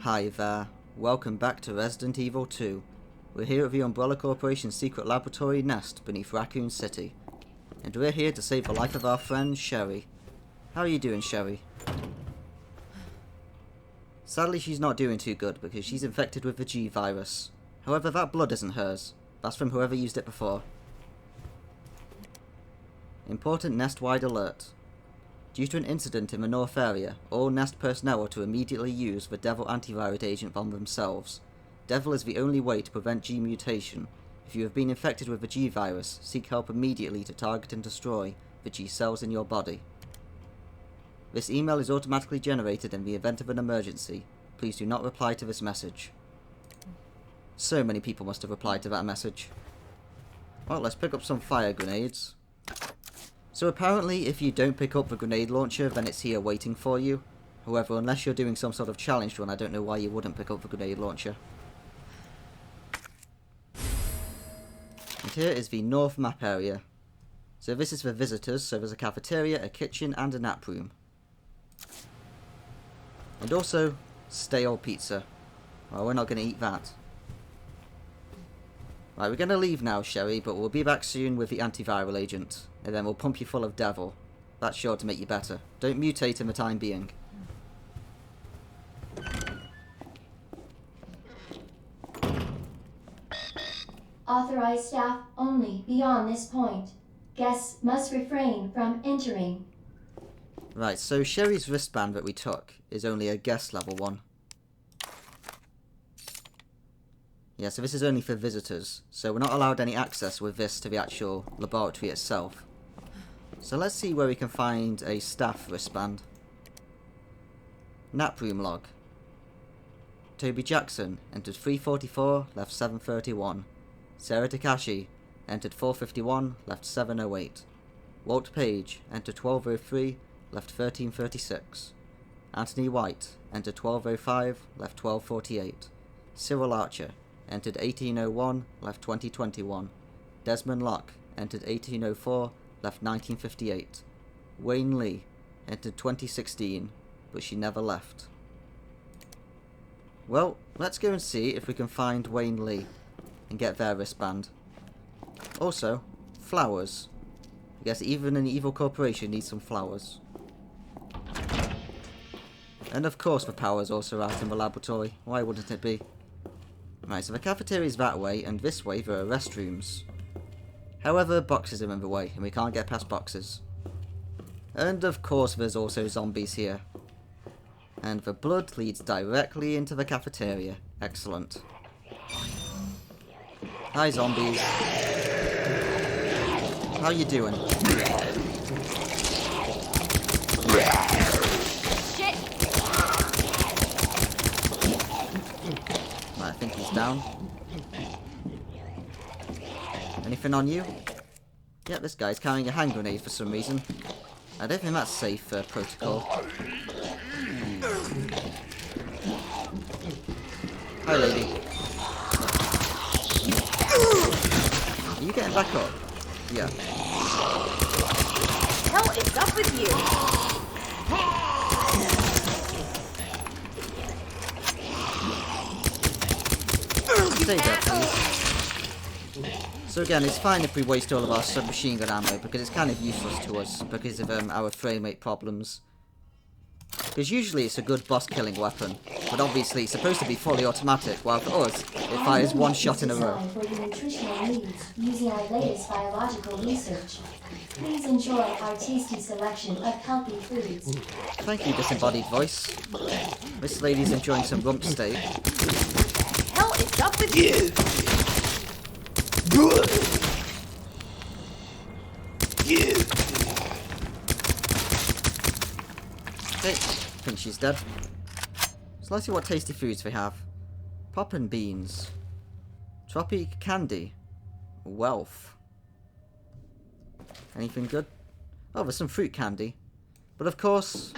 Hi there, welcome back to Resident Evil 2. We're here at the Umbrella Corporation's secret laboratory nest beneath Raccoon City. And we're here to save the life of our friend, Sherry. How are you doing, Sherry? Sadly, she's not doing too good because she's infected with the G virus. However, that blood isn't hers. That's from whoever used it before. Important nest-wide alert. Due to an incident in the North area, all Nest personnel are to immediately use the Devil antivirus agent on themselves. Devil is the only way to prevent G mutation. If you have been infected with the G virus, seek help immediately to target and destroy the G cells in your body. This email is automatically generated in the event of an emergency. Please do not reply to this message. So many people must have replied to that message. Well, let's pick up some fire grenades. So apparently, if you don't pick up the grenade launcher, then it's here waiting for you. However, unless you're doing some sort of challenge run, I don't know why you wouldn't pick up the grenade launcher. And here is the north map area. So this is for visitors, so there's a cafeteria, a kitchen, and a nap room. And also, stale pizza. Well, we're not going to eat that. Right, we're going to leave now, Sherry, but we'll be back soon with the antiviral agent. And then we'll pump you full of Devil. That's sure to make you better. Don't mutate in the time being. Authorized staff only beyond this point. Guests must refrain from entering. Right, so Sherry's wristband that we took is only a guest level 1. Yeah, so this is only for visitors, so we're not allowed any access with this to the actual laboratory itself. So let's see where we can find a staff wristband. Nap room log. Toby Jackson entered 3:44, left 7:31. Sarah Takashi entered 4:51, left 7:08. Walt Page entered 12:03, left 13:36. Anthony White entered 12:05, left 12:48. Cyril Archer entered 18:01, left 20:21. Desmond Locke entered 18:04, left 19:58. Wayne Lee entered 20:16, but she never left. Well, let's go and see if we can find Wayne Lee and get their wristband. Also, flowers. I guess even an evil corporation needs some flowers. And of course the power is also out in the laboratory. Why wouldn't it be? Right, so the cafeteria is that way, and this way there are restrooms. However, boxes are in the way, and we can't get past boxes. And of course there's also zombies here. And the blood leads directly into the cafeteria. Excellent. Hi zombies. How you doing? Shit. Right, I think he's down. Anything on you? Yep, this guy's carrying a hand grenade for some reason. I don't think that's safe for protocol. Hi, lady. Are you getting back up? Yeah. Hell is up with you? Stay there, please. So again, it's fine if we waste all of our submachine gun ammo, because it's kind of useless to us because of our frame rate problems. Because usually it's a good boss killing weapon, but obviously it's supposed to be fully automatic, while for us, it fires one shot in a row. For your nutritional needs using our latest biological research. Please enjoy our tasty selection of healthy foods. Thank you, disembodied voice. This lady's enjoying some rump steak. Hell is up with you? Okay, I think she's dead. So let's see what tasty foods we have. Poppin' beans. Tropic candy. Wealth. Anything good? Oh, there's some fruit candy. But of course,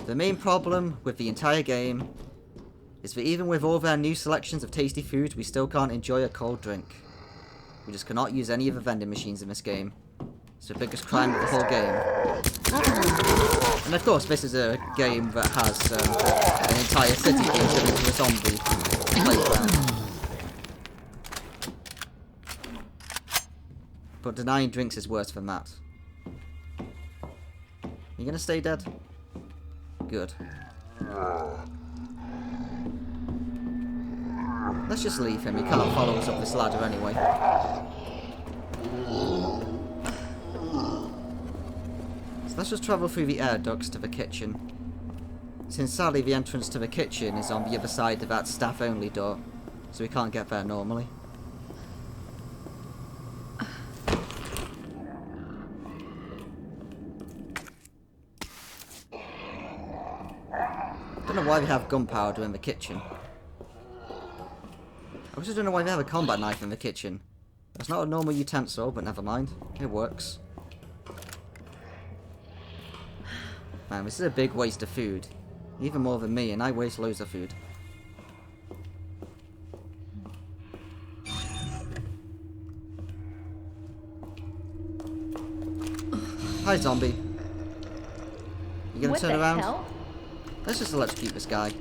the main problem with the entire game is that even with all their new selections of tasty food, we still can't enjoy a cold drink. We just cannot use any of the vending machines in this game. It's the biggest crime of the whole game. And of course, this is a game that has an entire city being turned into a zombie playground. But denying drinks is worse than that. You gonna stay dead? Good. Let's just leave him. He can't follow us up this ladder anyway. So let's just travel through the air ducts to the kitchen. Since sadly the entrance to the kitchen is on the other side of that staff-only door, so we can't get there normally. I don't know why we have gunpowder in the kitchen. I also don't know why we have a combat knife in the kitchen. It's not a normal utensil, but never mind. It works. Man, this is a big waste of food. Even more than me, and I waste loads of food. Hi, zombie. You gonna turn around? Hell? Let's just electrocute this guy.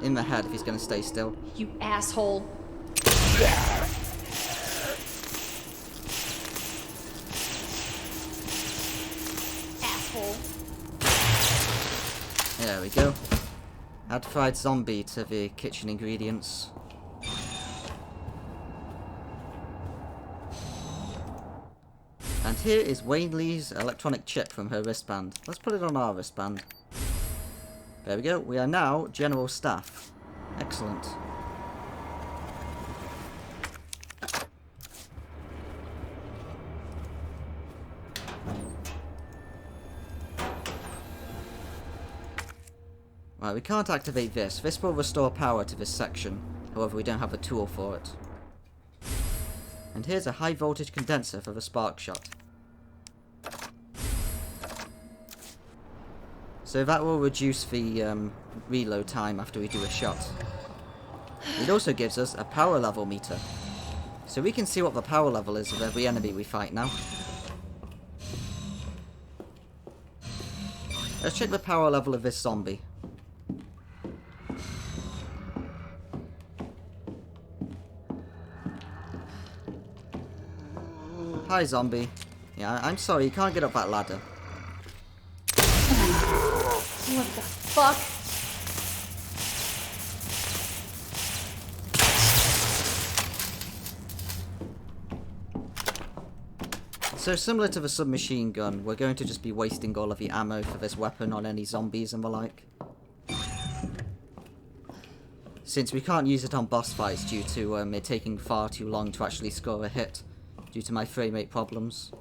In the head if he's gonna stay still. You asshole. Asshole. There we go. Add fried zombie to the kitchen ingredients. And here is Wayne Lee's electronic chip from her wristband. Let's put it on our wristband. There we go. We are now general staff. Excellent. Right, we can't activate this. This will restore power to this section. However, we don't have a tool for it. And here's a high voltage condenser for the spark shot. So that will reduce the reload time after we do a shot. It also gives us a power level meter. So we can see what the power level is of every enemy we fight now. Let's check the power level of this zombie. Hi, zombie. Yeah, I'm sorry, you can't get up that ladder. What the fuck? So similar to the submachine gun, we're going to just be wasting all of the ammo for this weapon on any zombies and the like. Since we can't use it on boss fights due to it taking far too long to actually score a hit, due to my frame rate problems.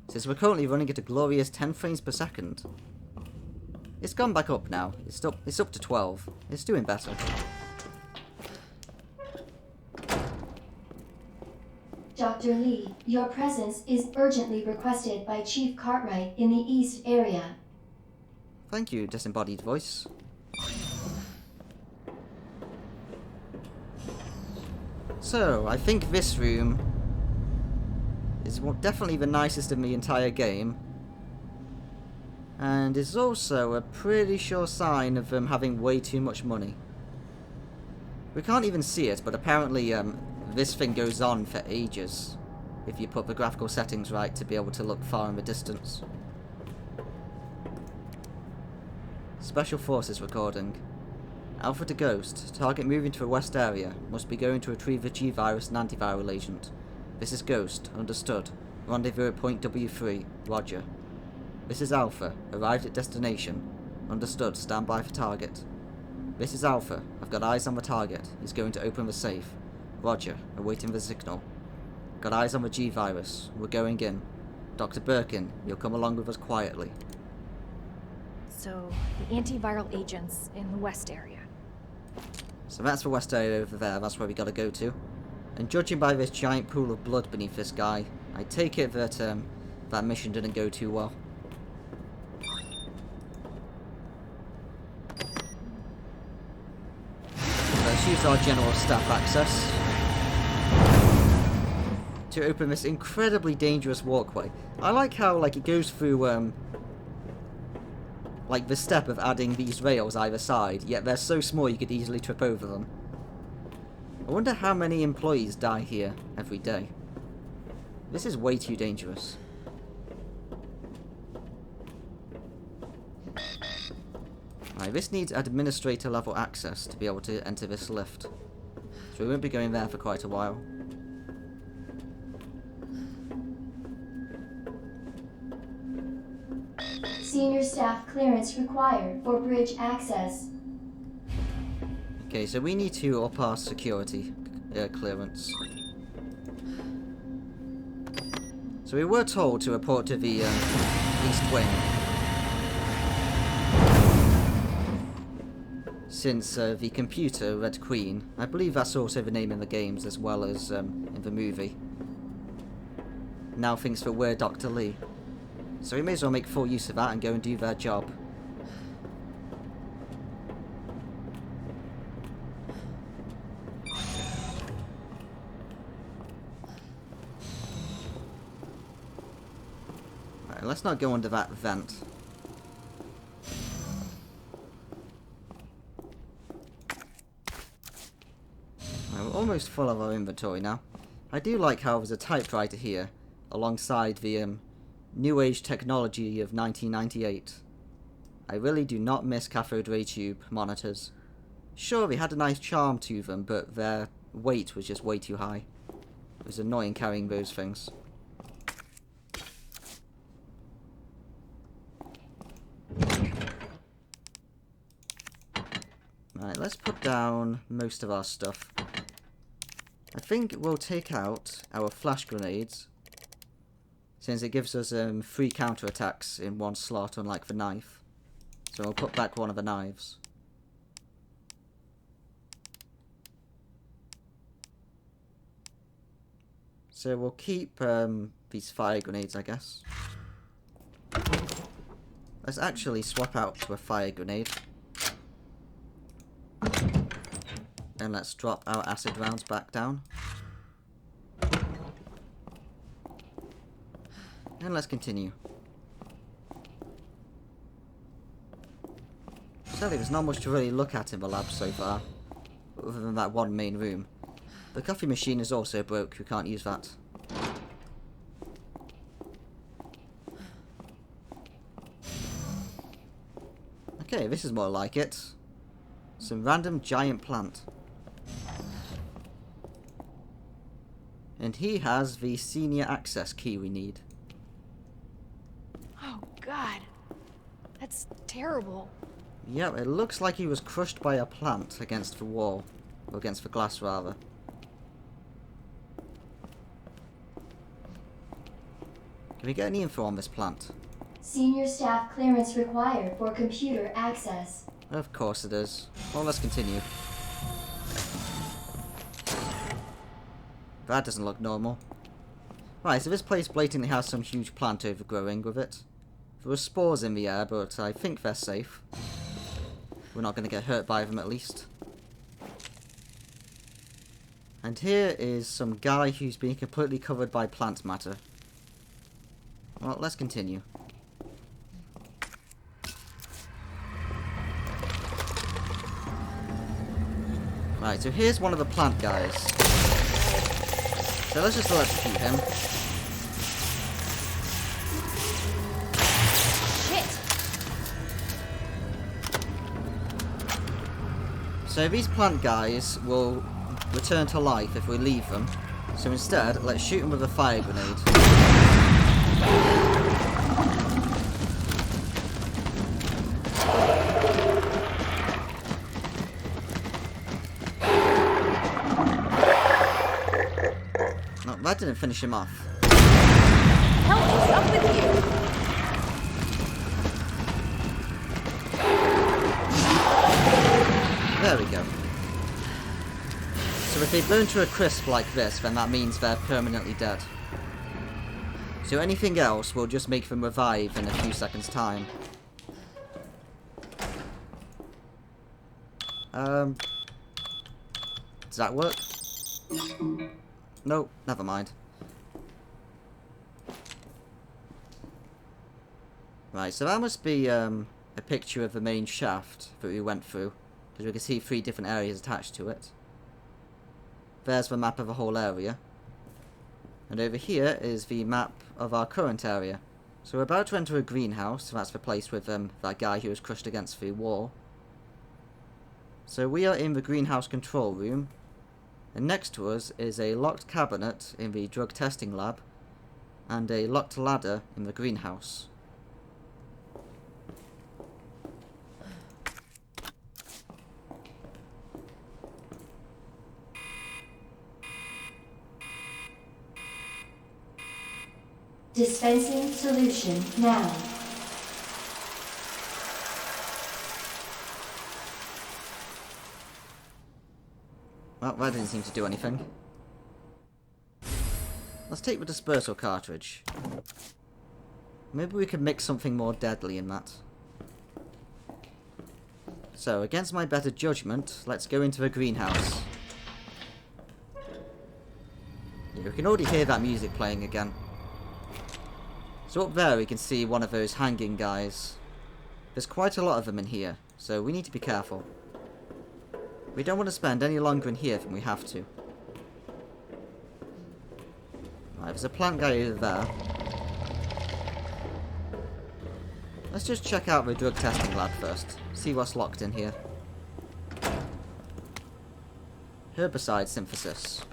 Since we're currently running at a glorious 10 frames per second. It's gone back up now. It's up to 12. It's doing better. Dr. Lee, your presence is urgently requested by Chief Cartwright in the East area. Thank you, disembodied voice. So, I think this room is definitely the nicest in the entire game. And is also a pretty sure sign of them having way too much money. We can't even see it, but apparently this thing goes on for ages. If you put the graphical settings right to be able to look far in the distance. Special Forces recording. Alpha to Ghost. Target moving to the west area. Must be going to retrieve the G-Virus and antiviral agent. This is Ghost. Understood. Rendezvous at point W3. Roger. This is Alpha. Arrived at destination. Understood. Stand by for target. This is Alpha. I've got eyes on the target. He's going to open the safe. Roger. Awaiting the signal. Got eyes on the G-Virus. We're going in. Dr. Birkin, you'll come along with us quietly. So, the antiviral agents in the west area. So that's the west area over there. That's where we gotta go to. And judging by this giant pool of blood beneath this guy, I take it that that mission didn't go too well. Let's use our general staff access to open this incredibly dangerous walkway. I like how it goes through like the step of adding these rails either side, yet they're so small you could easily trip over them. I wonder how many employees die here every day. This is way too dangerous. Right, this needs administrator level access to be able to enter this lift. So we won't be going there for quite a while. Senior staff clearance required for bridge access. Okay, so we need to up our security clearance. So we were told to report to the East Wing. Since the computer, Red Queen, I believe that's also the name in the games as well as in the movie, now thinks that we're Dr. Lee. So we may as well make full use of that and go and do their job. Right, let's not go under that vent. We're almost full of our inventory now. I do like how there's a typewriter here, alongside the New Age technology of 1998. I really do not miss cathode ray tube monitors. Sure, they had a nice charm to them, but their weight was just way too high. It was annoying carrying those things. Right, let's put down most of our stuff. I think we'll take out our flash grenades, since it gives us 3 counterattacks in one slot, unlike the knife. So I'll put back one of the knives. So we'll keep these fire grenades, I guess. Let's actually swap out to a fire grenade. And let's drop our acid rounds back down. And let's continue. Sadly, there's not much to really look at in the lab so far, other than that one main room. The coffee machine is also broke, we can't use that. Okay, this is more like it. Some random giant plant. And he has the senior access key we need. Oh, God. That's terrible. Yep, it looks like he was crushed by a plant against the wall. Or against the glass, rather. Can we get any info on this plant? Senior staff clearance required for computer access. Of course it is. Well, let's continue. That doesn't look normal. Right, so this place blatantly has some huge plant overgrowing with it. There are spores in the air, but I think they're safe. We're not going to get hurt by them, at least. And here is some guy who's being completely covered by plant matter. Well, let's continue. Right, so here's one of the plant guys. So let's just electrocute him. So these plant guys will return to life if we leave them. So instead, let's shoot them with a fire grenade. No, that didn't finish him off. Hell is up with you? There we go. So if they burn to a crisp like this, then that means they're permanently dead. So anything else will just make them revive in a few seconds' time. Does that work? Nope, never mind. Right, so that must be a picture of the main shaft that we went through, because we can see 3 different areas attached to it. There's the map of the whole area. And over here is the map of our current area. So we're about to enter a greenhouse, so that's the place with that guy who was crushed against the wall. So we are in the greenhouse control room, and next to us is a locked cabinet in the drug testing lab, and a locked ladder in the greenhouse. Dispensing solution now. Well, that didn't seem to do anything. Let's take the dispersal cartridge. Maybe we could mix something more deadly in that. So, against my better judgment, let's go into the greenhouse. Yeah, we can already hear that music playing again. So up there we can see one of those hanging guys. There's quite a lot of them in here, so we need to be careful. We don't want to spend any longer in here than we have to. Right, there's a plant guy over there. Let's just check out the drug testing lab first. See what's locked in here. Herbicide synthesis.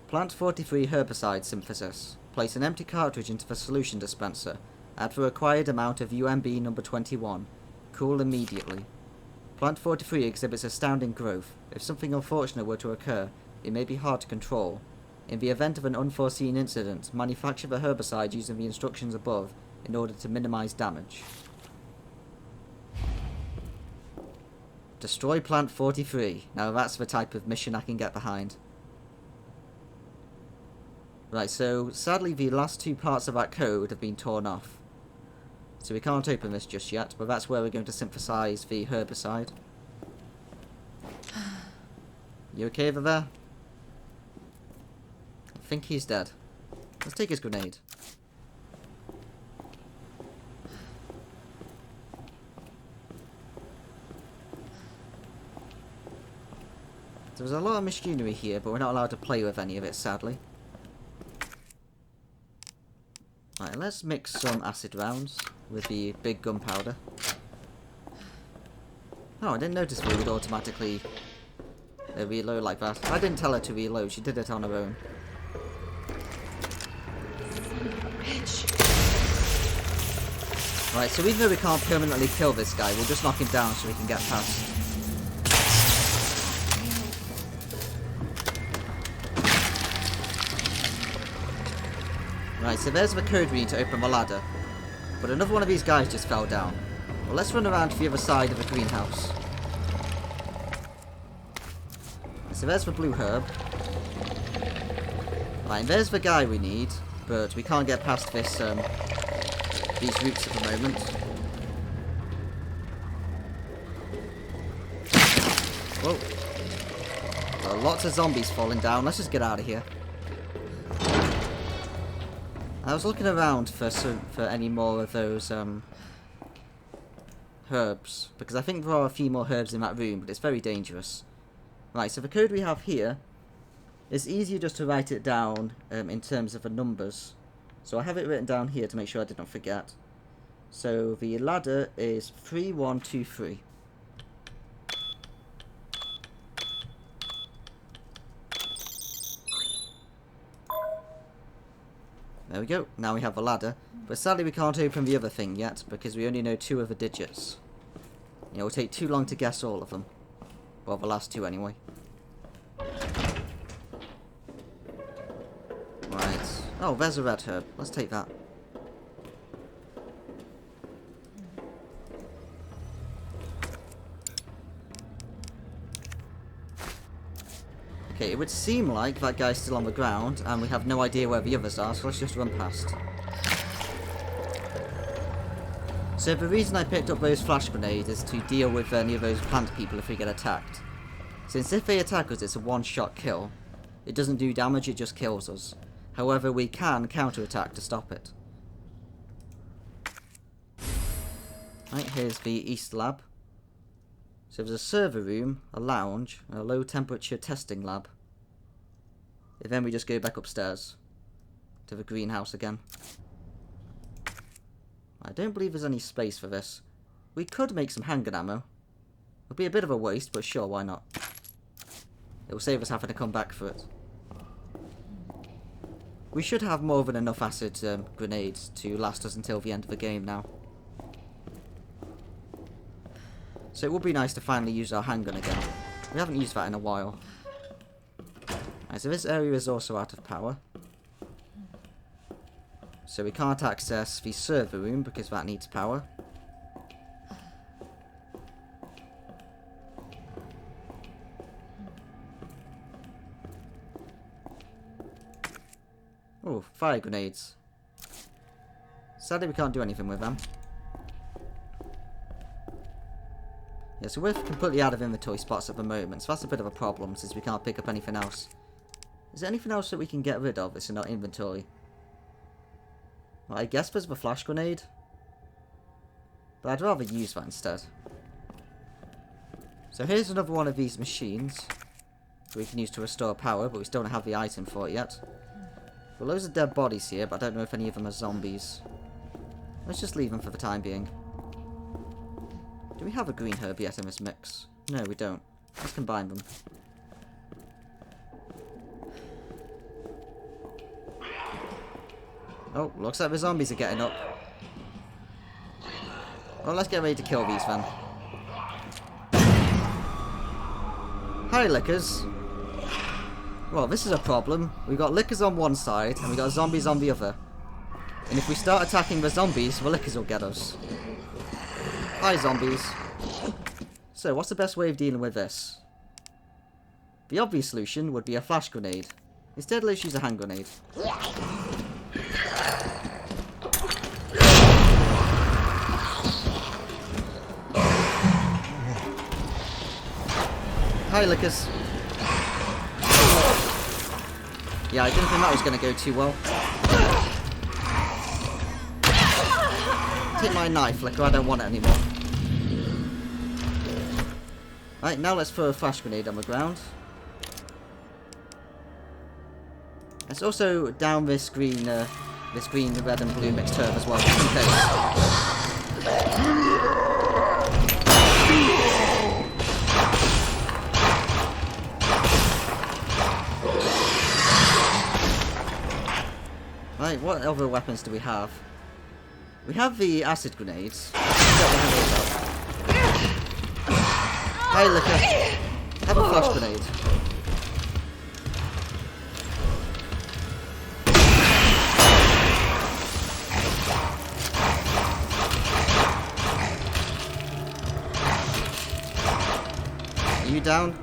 Plant 43 herbicide synthesis. Place an empty cartridge into the solution dispenser. Add the required amount of UMB number 21. Cool immediately. Plant 43 exhibits astounding growth. If something unfortunate were to occur, it may be hard to control. In the event of an unforeseen incident, manufacture the herbicide using the instructions above in order to minimize damage. Destroy plant 43. Now that's the type of mission I can get behind. Right, so sadly the last 2 parts of that code have been torn off. So we can't open this just yet, but that's where we're going to synthesize the herbicide. You okay over there? I think he's dead. Let's take his grenade. There's a lot of machinery here, but we're not allowed to play with any of it, sadly. Right, let's mix some acid rounds with the big gunpowder. Oh, I didn't notice we would automatically reload like that. I didn't tell her to reload, she did it on her own. Right, so even though we can't permanently kill this guy, we'll just knock him down so we can get past. Right, so there's the code we need to open the ladder. But another one of these guys just fell down. Well, let's run around to the other side of the greenhouse. So there's the blue herb. Right, and there's the guy we need, but we can't get past this, these roots at the moment. Whoa. Well, lots of zombies falling down. Let's just get out of here. I was looking around for any more of those herbs, because I think there are a few more herbs in that room, but it's very dangerous. Right, so the code we have here, it's easier just to write it down in terms of the numbers. So I have it written down here to make sure I didn't forget. So the ladder is 3123. There we go, now we have the ladder, but sadly we can't open the other thing yet, because we only know 2 of the digits. It will take too long to guess all of them. Well, the last 2 anyway. Right, oh, there's a red herb, let's take that. Okay, it would seem like that guy's still on the ground, and we have no idea where the others are, so let's just run past. So the reason I picked up those flash grenades is to deal with any of those plant people if we get attacked. Since if they attack us, it's a one-shot kill. It doesn't do damage, it just kills us. However, we can counter-attack to stop it. Right, here's the East Lab. So there's a server room, a lounge, and a low temperature testing lab. And then we just go back upstairs to the greenhouse again. I don't believe there's any space for this. We could make some handgun ammo. It'll be a bit of a waste, but sure, why not? It will save us having to come back for it. We should have more than enough acid grenades to last us until the end of the game now. So it would be nice to finally use our handgun again. We haven't used that in a while. Right, so this area is also out of power. So we can't access the server room because that needs power. Oh, fire grenades. Sadly we can't do anything with them. Yeah, so we're completely out of inventory spots at the moment, so that's a bit of a problem since we can't pick up anything else. Is there anything else that we can get rid of that's in our inventory? Well, I guess there's the flash grenade. But I'd rather use that instead. So here's another one of these machines we can use to restore power, but we still don't have the item for it yet. There are loads of dead bodies here, but I don't know if any of them are zombies. Let's just leave them for the time being. Do we have a green herb yet in this mix? No, we don't. Let's combine them. Oh, looks like the zombies are getting up. Well, let's get ready to kill these then. Hi, Lickers. Well, this is a problem. We've got Lickers on one side, and we've got zombies on the other. And if we start attacking the zombies, the Lickers will get us. Hi, zombies. So, what's the best way of dealing with this? The obvious solution would be a flash grenade. Instead, let's use a hand grenade. Hi, Lickers. Yeah, I didn't think that was going to go too well. Take my knife, Licker, I don't want it anymore. Right, now let's throw a flash grenade on the ground. Let's also down this green, red and blue mixed herb as well, just in case. Right, what other weapons do we have? We have the acid grenades. Hey, Licker. Have a flash grenade. Are you down?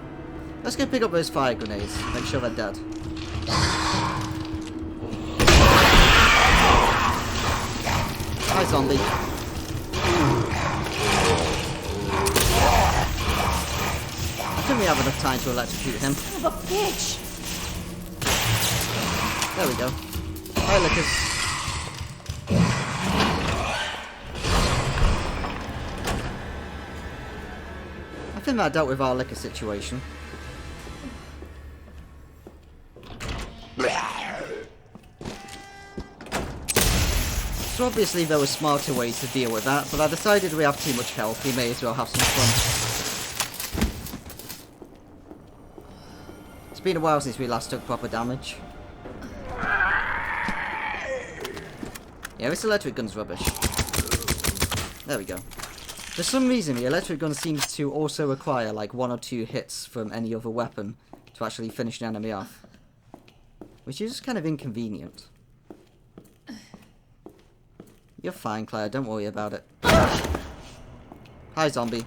Let's go pick up those fire grenades. Make sure they're dead. Hi, zombie. I think we have enough time to electrocute him. Son of a bitch! There we go. Hi, Lickers. I think that dealt with our liquor situation. So obviously there were smarter ways to deal with that, but I decided we have too much health, we may as well have some fun. It's been a while since we last took proper damage. Yeah, this electric gun's rubbish. There we go. For some reason, the electric gun seems to also require like 1 or 2 hits from any other weapon to actually finish an enemy off. Which is kind of inconvenient. You're fine, Claire. Don't worry about it. Hi, zombie.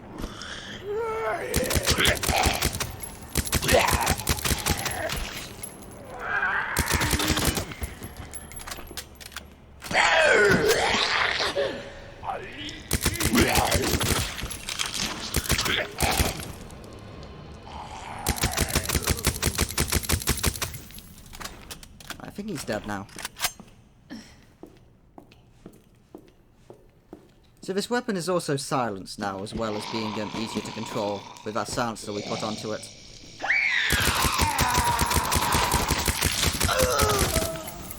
I think he's dead now. So So this weapon is also silenced now, as well as being easier to control with that silencer we put onto it.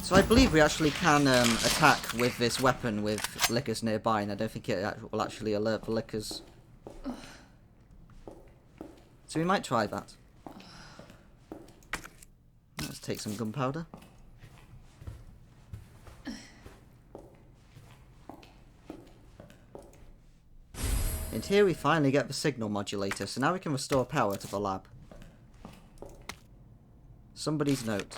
So I believe we actually can attack with this weapon with lickers nearby, and I don't think it will actually alert the lickers. So we might try that. Let's take some gunpowder. And here we finally get the signal modulator, so now we can restore power to the lab. Somebody's note.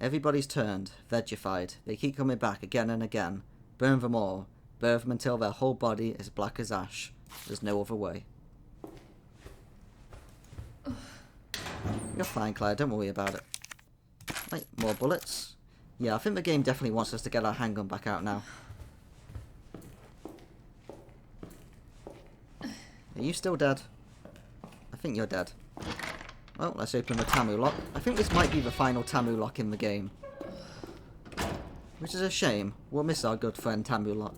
Everybody's turned, vegified. They keep coming back again and again. Burn them all. Burn them until their whole body is black as ash. There's no other way. You're fine, Claire. Don't worry about it. Right, more bullets. Yeah, I think the game definitely wants us to get our handgun back out now. Are you still dead? I think you're dead. Well, let's open the Tamu lock. I think this might be the final Tamu lock in the game. Which is a shame. We'll miss our good friend Tamu lock.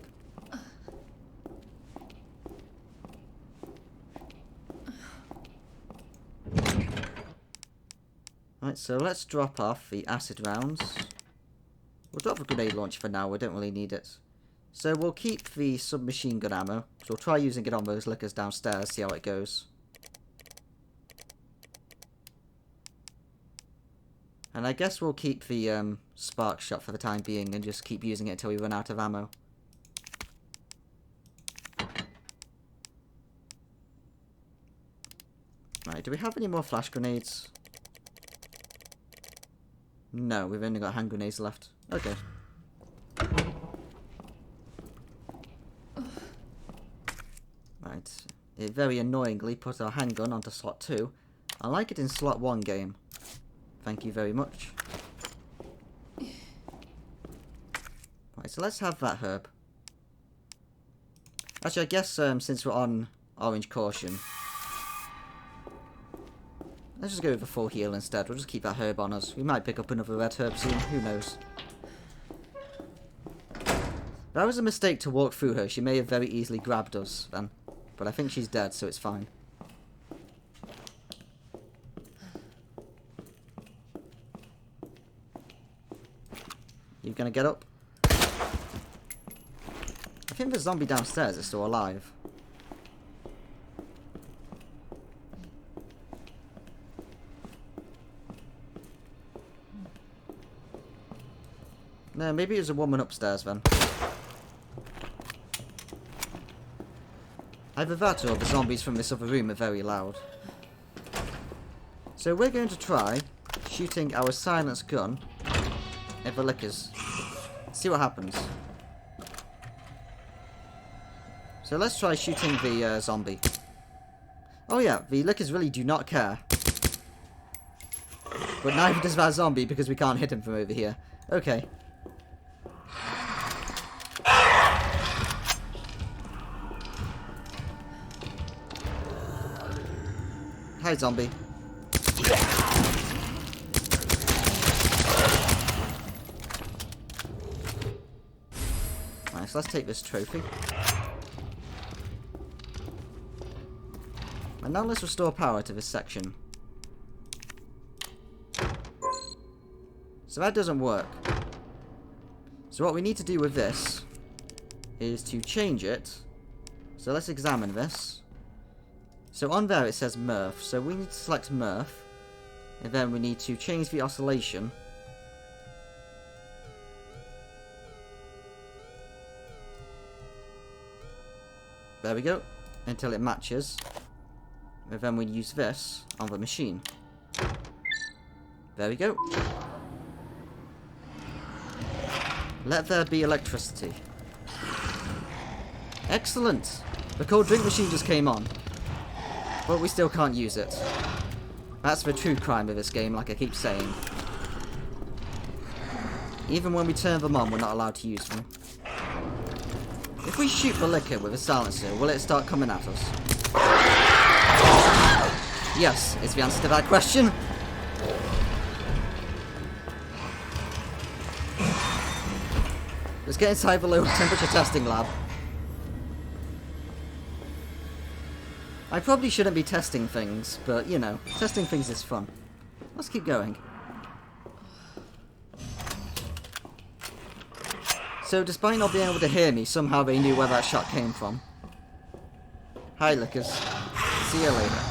Right, so let's drop off the acid rounds. We'll drop the grenade launcher for now, we don't really need it. So we'll keep the submachine gun ammo. So we'll try using it on those lickers downstairs, see how it goes. And I guess we'll keep the spark shot for the time being and just keep using it until we run out of ammo. Right, do we have any more flash grenades? No, we've only got hand grenades left. Okay. Right. It very annoyingly put our handgun onto slot 2. I like it in slot 1 game. Thank you very much. Right, so let's have that herb. Actually, I guess since we're on orange caution, let's just go with a full heal instead. We'll just keep that herb on us. We might pick up another red herb soon. Who knows? That was a mistake to walk through her. She may have very easily grabbed us then. But I think she's dead, so it's fine. You gonna get up? I think the zombie downstairs is still alive. No, maybe it was a woman upstairs then. Either that or the zombies from this other room are very loud. So we're going to try shooting our silenced gun at the lickers. See what happens. So let's try shooting the zombie. Oh yeah, the lickers really do not care. But neither does that zombie because we can't hit him from over here. Okay. Hi, zombie. Nice, let's take this trophy. And now let's restore power to this section. So that doesn't work. So what we need to do with this is to change it. So let's examine this. So on there it says Murph, so we need to select Murph, and then we need to change the oscillation. There we go, until it matches, and then we use this on the machine. There we go. Let there be electricity. Excellent! The cold drink machine just came on. But we still can't use it. That's the true crime of this game, like I keep saying. Even when we turn them on, we're not allowed to use them. If we shoot the liquor with a silencer, will it start coming at us? Yes, is the answer to that question. Let's get inside the low temperature testing lab. I probably shouldn't be testing things, but, you know, testing things is fun. Let's keep going. So, despite not being able to hear me, somehow they knew where that shot came from. Hi, Lickers. See you later.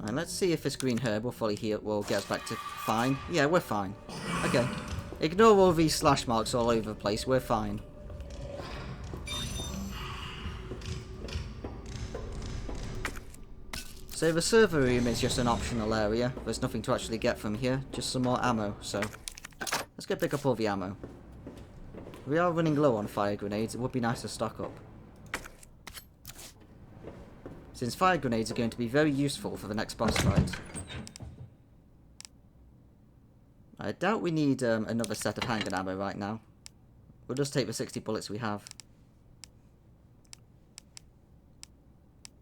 And let's see if this green herb will fully heal, will get us back to fine. Yeah, we're fine. Okay. Ignore all these slash marks all over the place, we're fine. So the server room is just an optional area. There's nothing to actually get from here, just some more ammo, so let's go pick up all the ammo. We are running low on fire grenades, it would be nice to stock up. Since fire grenades are going to be very useful for the next boss fight. I doubt we need another set of handgun ammo right now. We'll just take the 60 bullets we have.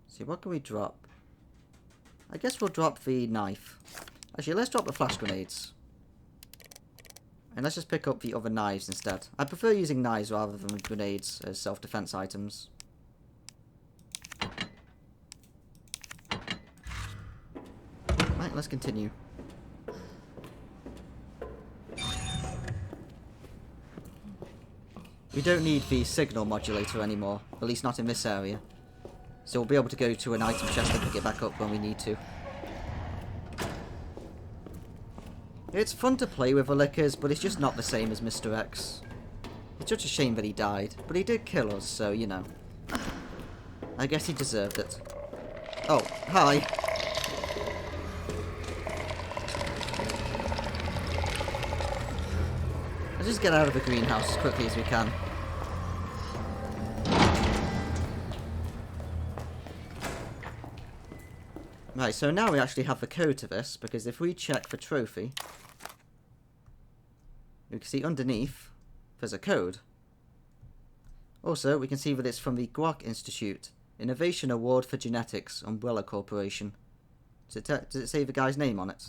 See, what can we drop? I guess we'll drop the knife. Actually, let's drop the flash grenades. And let's just pick up the other knives instead. I prefer using knives rather than grenades as self-defense items. Right, let's continue. We don't need the signal modulator anymore, at least not in this area. So we'll be able to go to an item chest and pick it back up when we need to. It's fun to play with the Lickers, but it's just not the same as Mr. X. It's such a shame that he died, but he did kill us, so, you know. I guess he deserved it. Oh, hi. Let's just get out of the greenhouse as quickly as we can. Right, so now we actually have the code to this, because if we check the trophy, we can see underneath there's a code. Also, we can see that it's from the Guac Institute, Innovation Award for Genetics, Umbrella Corporation. Does it say the guy's name on it?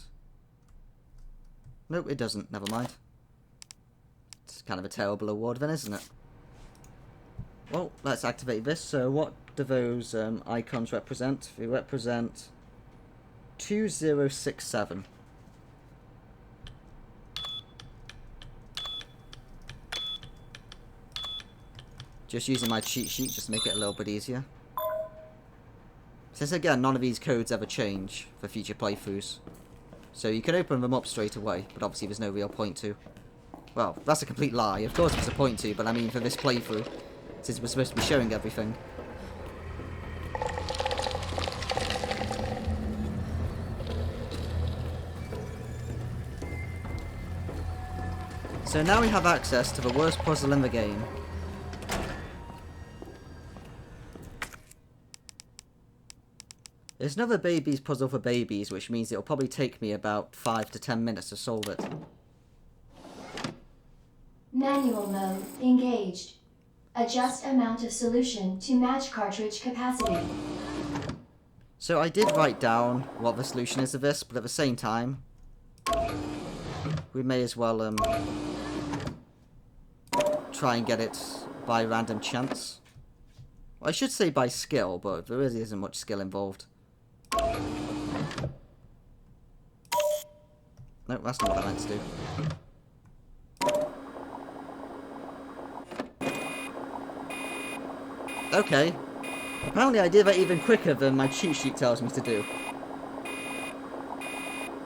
Nope, it doesn't. Never mind. It's kind of a terrible award then, isn't it? Well, let's activate this. So what do those icons represent? They represent 2067. Just using my cheat sheet just to make it a little bit easier. Since again, none of these codes ever change for future playthroughs. So you can open them up straight away, but obviously there's no real point to. Well, that's a complete lie. Of course there's a point to, but I mean for this playthrough, since we're supposed to be showing everything. So now we have access to the worst puzzle in the game. There's another baby's puzzle for babies, which means it'll probably take me about 5 to 10 minutes to solve it. Manual mode engaged. Adjust amount of solution to match cartridge capacity. So I did write down what the solution is of this, but at the same time, we may as well try and get it by random chance. Well, I should say by skill, but there really isn't much skill involved. No, that's not what I meant to do. Okay. Apparently I did that even quicker than my cheat sheet tells me to do.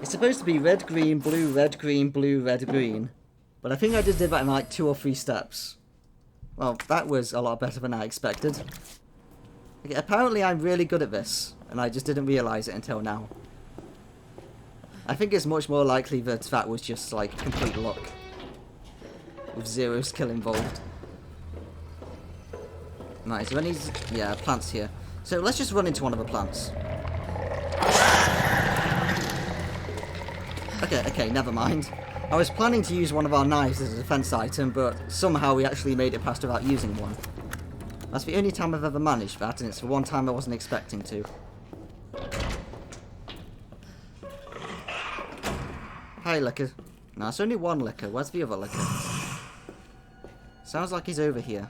It's supposed to be red, green, blue, red, green, blue, red, green. But I think I just did that in like 2 or 3 steps. Well, that was a lot better than I expected. Okay, apparently I'm really good at this, and I just didn't realise it until now. I think it's much more likely that that was just like complete luck. With 0 skill involved. Right, is there any... yeah, plants here. So let's just run into one of the plants. Okay, never mind. I was planning to use one of our knives as a defense item, but somehow we actually made it past without using one. That's the only time I've ever managed that, and it's the one time I wasn't expecting to. Hi, Licker. No, it's only one Licker. Where's the other Licker? Sounds like he's over here.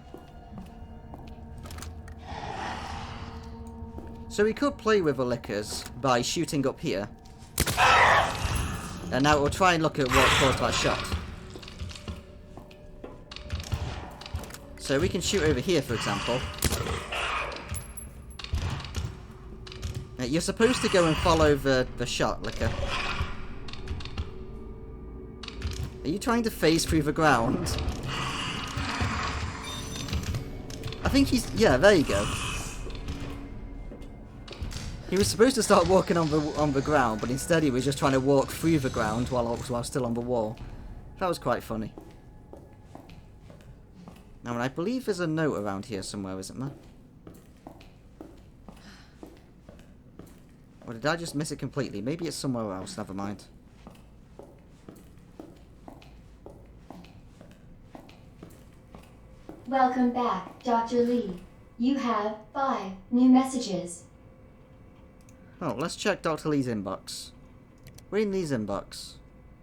So we could play with the lickers by shooting up here. And now we'll try and look at what caused that shot. So we can shoot over here, for example. Now, you're supposed to go and follow the shot, Licker. Are you trying to phase through the ground? I think he's... yeah, there you go. He was supposed to start walking on the ground, but instead he was just trying to walk through the ground while still on the wall. That was quite funny. Now, and I believe there's a note around here somewhere, isn't there? Or did I just miss it completely? Maybe it's somewhere else, never mind. Welcome back, Dr. Lee. You have 5 new messages. Oh, let's check Dr. Lee's inbox. Reading Lee's inbox.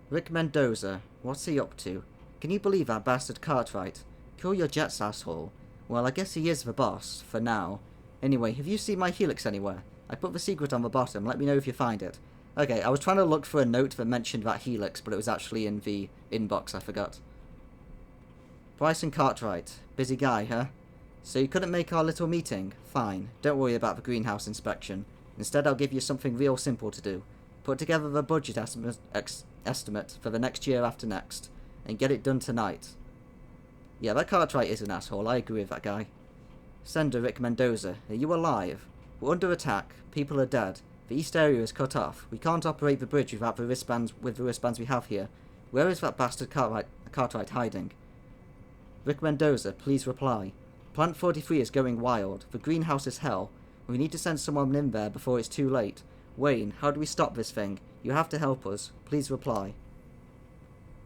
Rick Mendoza, what's he up to? Can you believe that bastard Cartwright? Kill your jets, asshole. Well, I guess he is the boss, for now. Anyway, have you seen my helix anywhere? I put the secret on the bottom, let me know if you find it. Okay, I was trying to look for a note that mentioned that helix, but it was actually in the inbox, I forgot. Bryson Cartwright. Busy guy, huh? So you couldn't make our little meeting? Fine. Don't worry about the greenhouse inspection. Instead, I'll give you something real simple to do. Put together the budget estimate for the next year after next, and get it done tonight. Yeah, that Cartwright is an asshole, I agree with that guy. Sender Rick Mendoza, are you alive? We're under attack, people are dead, the east area is cut off, we can't operate the bridge without the wristbands we have here. Where is that bastard Cartwright hiding? Rick Mendoza, please reply. Plant 43 is going wild, the greenhouse is hell. We need to send someone in there before it's too late. Wayne, how do we stop this thing? You have to help us. Please reply.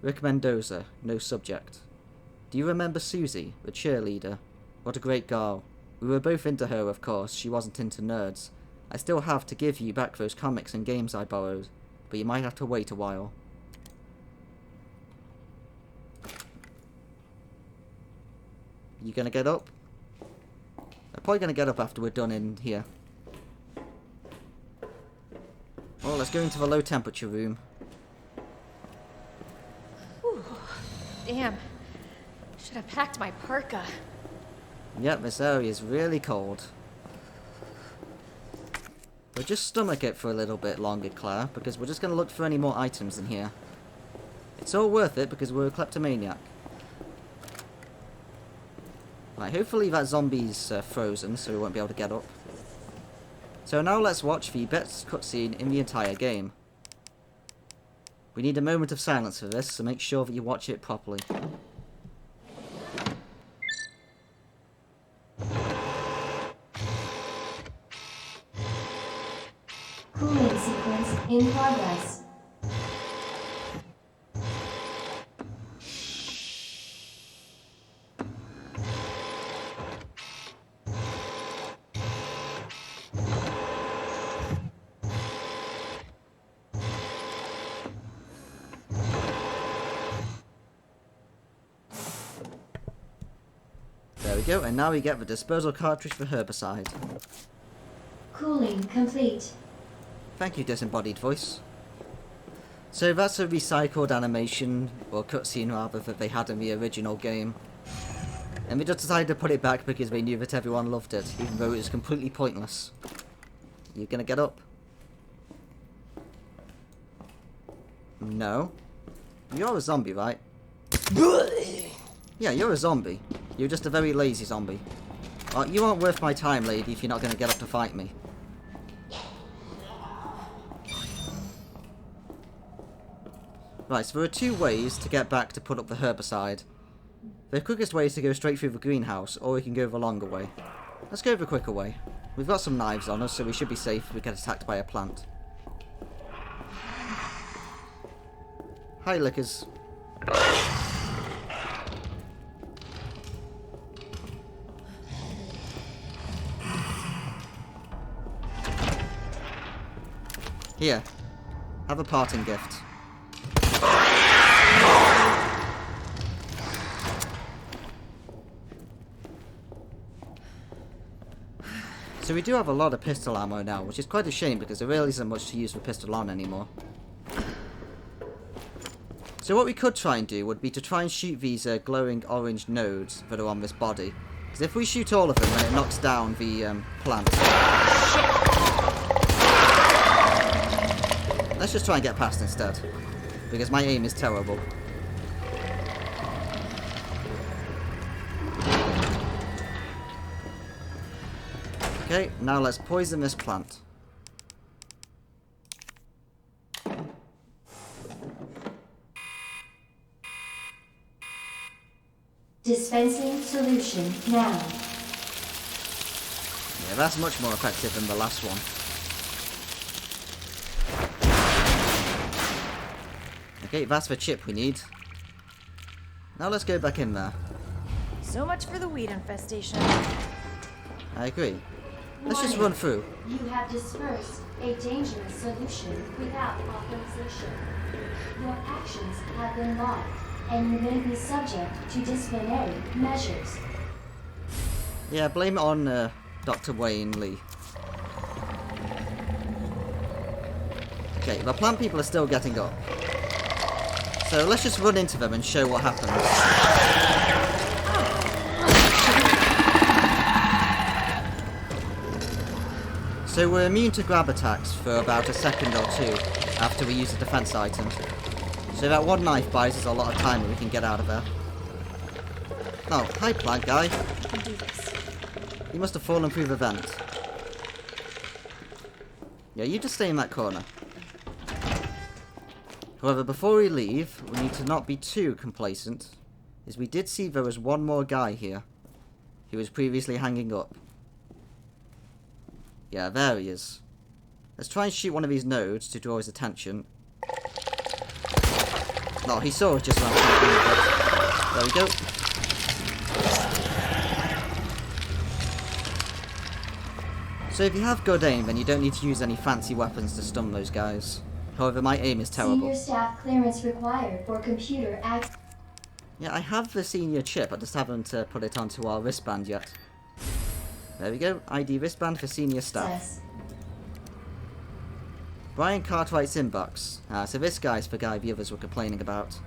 Rick Mendoza, no subject. Do you remember Susie, the cheerleader? What a great girl. We were both into her, of course. She wasn't into nerds. I still have to give you back those comics and games I borrowed, but you might have to wait a while. You gonna get up? I'm probably going to get up after we're done in here. Well, let's go into the low temperature room. Whew. Damn. Should have packed my parka. Yep, this area is really cold. But just stomach it for a little bit longer, Claire, because we're just going to look for any more items in here. It's all worth it because we're a kleptomaniac. Right, hopefully that zombie's frozen, so we won't be able to get up. So now let's watch the best cutscene in the entire game. We need a moment of silence for this, so make sure that you watch it properly. Cooling sequence in progress. There we go, and now we get the disposal cartridge for herbicide. Cooling complete. Thank you, disembodied voice. So that's a recycled animation, or cutscene rather, that they had in the original game. And they just decided to put it back because they knew that everyone loved it, even though it was completely pointless. You gonna get up? No. You're a zombie, right? Yeah, you're a zombie. You're just a very lazy zombie. You aren't worth my time, lady, if you're not gonna get up to fight me. Right, so there are 2 ways to get back to put up the herbicide. The quickest way is to go straight through the greenhouse, or we can go the longer way. Let's go the quicker way. We've got some knives on us, so we should be safe if we get attacked by a plant. Hi, Lickers. Here, have a parting gift. So So we do have a lot of pistol ammo now, which is quite a shame because there really isn't much to use for pistol on anymore. So what we could try and do would be to try and shoot these glowing orange nodes that are on this body. Because if we shoot all of them, then it knocks down the plant. Let's just try and get past instead. Because my aim is terrible. Okay, now let's poison this plant. Dispensing solution now. Yeah, that's much more effective than the last one. Okay, that's the chip we need. Now let's go back in there. So much for the weed infestation. I agree. Let's just run through. You have dispersed a dangerous solution without authorization. Your actions have been logged, and you may be subject to disciplinary measures. Yeah, blame it on Dr. Wayne Lee. Okay, the plant people are still getting up. So let's just run into them and show what happens. So we're immune to grab attacks for about a second or two after we use a defense item. So that one knife buys us a lot of time and we can get out of there. Oh, hi plant guy. I can do this. You must have fallen through the vent. Yeah, you just stay in that corner. However, before we leave, we need to not be too complacent, as we did see there was one more guy here who was previously hanging up. Yeah, there he is. Let's try and shoot one of these nodes to draw his attention. No, he saw us just around the There we go. So if you have good aim, then you don't need to use any fancy weapons to stun those guys. However, my aim is terrible. Senior staff clearance required for computer access. Yeah, I have the senior chip, I just haven't put it onto our wristband yet. There we go, ID wristband for senior staff. Brian Cartwright's inbox. So this guy's the guy the others were complaining about.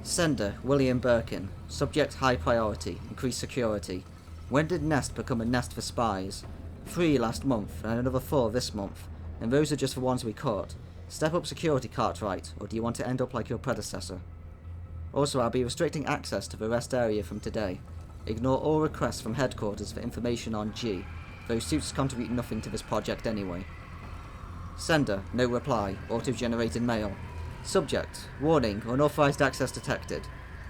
Sender, William Birkin. Subject high priority, increased security. When did Nest become a nest for spies? 3 last month, and another 4 this month. And those are just the ones we caught. Step up security, Cartwright, or do you want to end up like your predecessor? Also, I'll be restricting access to the rest area from today. Ignore all requests from headquarters for information on G. Those suits contribute nothing to this project anyway. Sender, no reply. Auto-generated mail. Subject, warning, unauthorized access detected.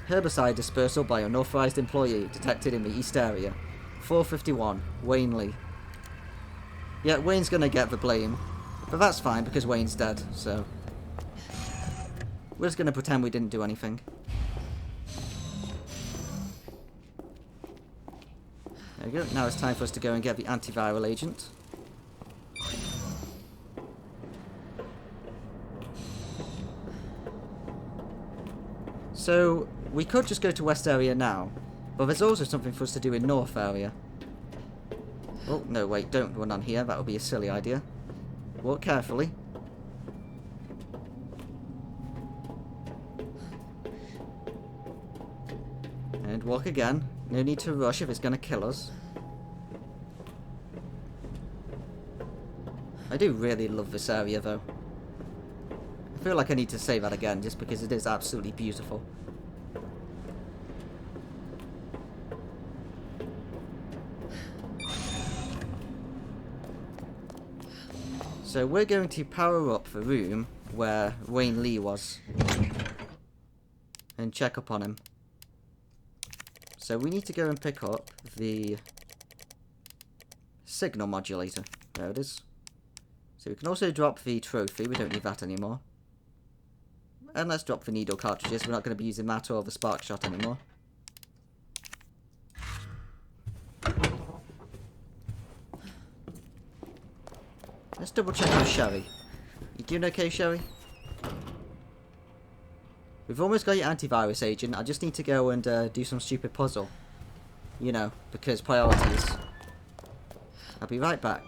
Herbicide dispersal by unauthorized employee detected in the east area. 451, Wayne Lee. Yeah, Wayne's gonna get the blame. But that's fine because Wayne's dead, so... we're just gonna pretend we didn't do anything. There we go, now it's time for us to go and get the antiviral agent. So, we could just go to West area now, but there's also something for us to do in North area. Oh, no, wait, don't run on here, that would be a silly idea. Walk carefully. And walk again. No need to rush if it's going to kill us. I do really love this area, though. I feel like I need to say that again, just because it is absolutely beautiful. So we're going to power up the room where Wayne Lee was. And check up on him. So we need to go and pick up the signal modulator. There it is. So we can also drop the trophy. We don't need that anymore. And let's drop the needle cartridges. We're not going to be using that or the spark shot anymore. Let's double check on Sherry. You doing okay, Sherry? We've almost got your antivirus agent. I just need to go and do some stupid puzzle. You know, because priorities. I'll be right back.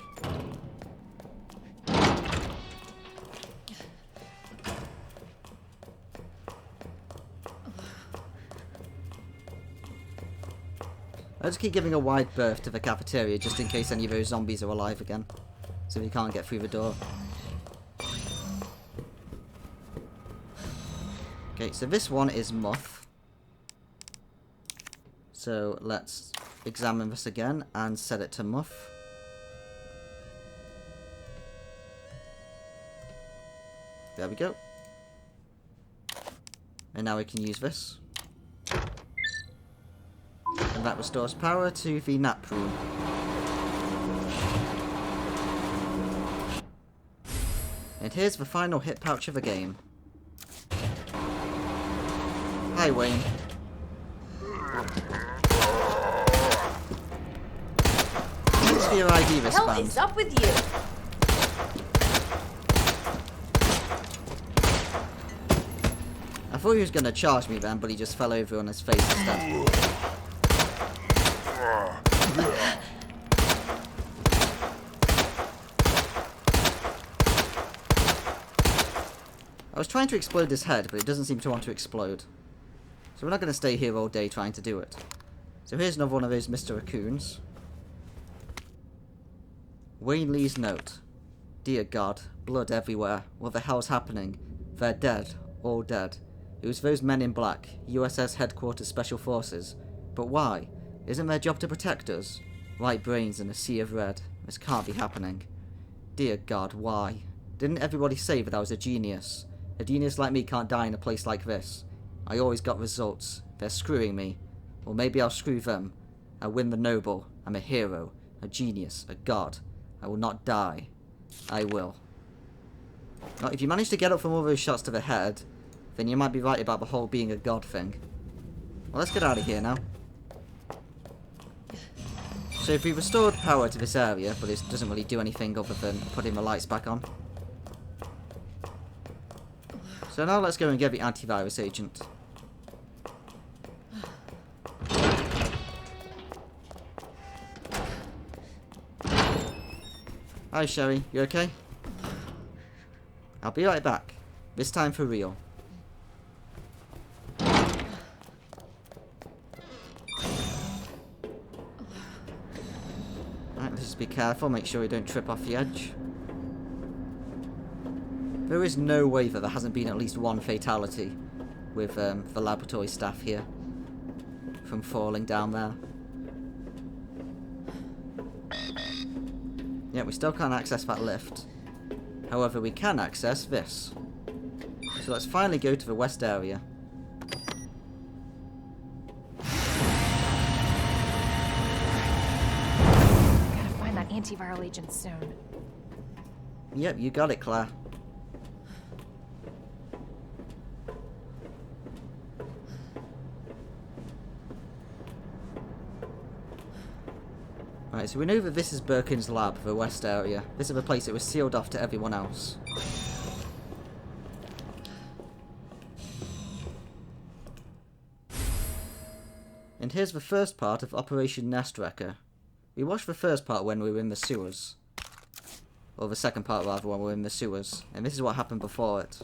I'll just keep giving a wide berth to the cafeteria just in case any of those zombies are alive again. So we can't get through the door. Okay, so this one is Muff. So let's examine this again and set it to Muff. There we go. And now we can use this. And that restores power to the nap room. And here's the final hit pouch of the game. Hi, Wayne. Thanks for your ID wristband. What the hell is up with you? I thought he was going to charge me then, but he just fell over on his face instead. I was trying to explode his head, but it doesn't seem to want to explode. So we're not going to stay here all day trying to do it. So here's another one of those Mr. Raccoons. Wayne Lee's note. Dear God, blood everywhere. What the hell's happening? They're dead. All dead. It was those men in black, USS Headquarters Special Forces. But why? Isn't their job to protect us? White brains in a sea of red. This can't be happening. Dear God, why? Didn't everybody say that I was a genius? A genius like me can't die in a place like this. I always got results. They're screwing me. Or maybe I'll screw them. I win the noble. I'm a hero. A genius. A god. I will not die. I will. Now, if you manage to get up from all those shots to the head, then you might be right about the whole being a god thing. Well, let's get out of here now. So if we restored power to this area, but it doesn't really do anything other than putting the lights back on. So now let's go and get the antivirus agent. Hi Sherry, you okay? I'll be right back. This time for real. Right, let's just be careful, make sure we don't trip off the edge. There is no way that there hasn't been at least one fatality with the laboratory staff here from falling down there. Yeah, we still can't access that lift. However, we can access this. So let's finally go to the west area. Gotta find that antiviral agent soon. Yep, you got it, Claire. Right, so we know that this is Birkin's lab, the west area. This is the place that was sealed off to everyone else. And here's the first part of Operation Nest Wrecker. We watched the first part when we were in the sewers. Or the second part rather, when we were in the sewers. And this is what happened before it.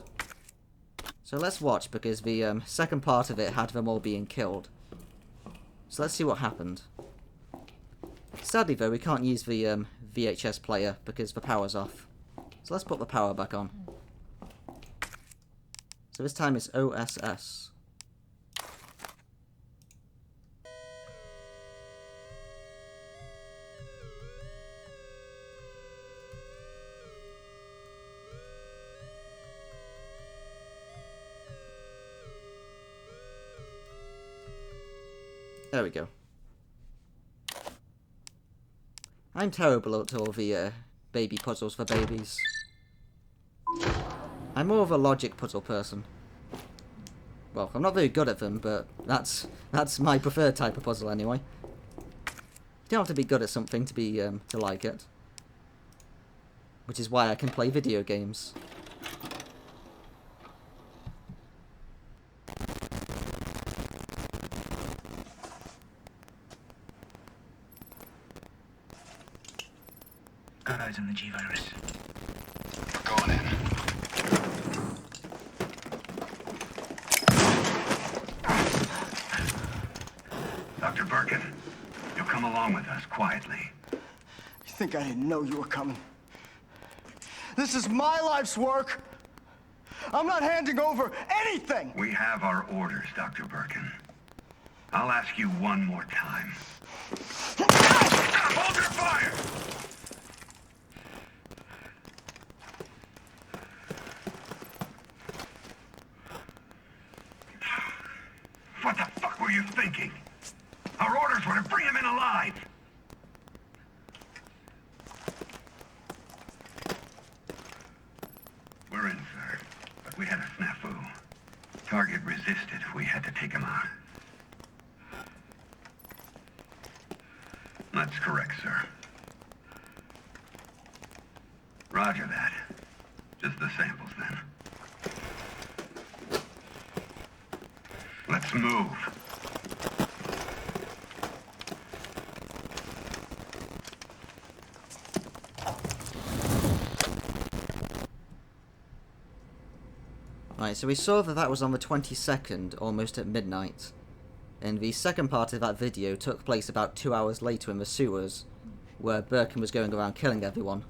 So let's watch, because the second part of it had them all being killed. So let's see what happened. Sadly though, we can't use the VHS player because the power's off. So let's put the power back on. So this time it's OSS. There we go. I'm terrible at all the baby puzzles for babies. I'm more of a logic puzzle person. Well, I'm not very good at them, but that's my preferred type of puzzle anyway. You don't have to be good at something to be to like it. Which is why I can play video games. in the G-Virus. Going in. Dr. Birkin, you'll come along with us quietly. You think I didn't know you were coming? This is my life's work. I'm not handing over anything. We have our orders, Dr. Birkin. I'll ask you one more time. Hold your fire! What the fuck were you thinking? Our orders were to bring him in alive! We're in, sir. But we had a snafu. Target resisted. We had to take him out. That's correct, sir. Roger that. Just the samples, then. Let's move. Right, so we saw that was on the 22nd, almost at midnight. And the second part of that video took place about 2 hours later in the sewers, where Birkin was going around killing everyone.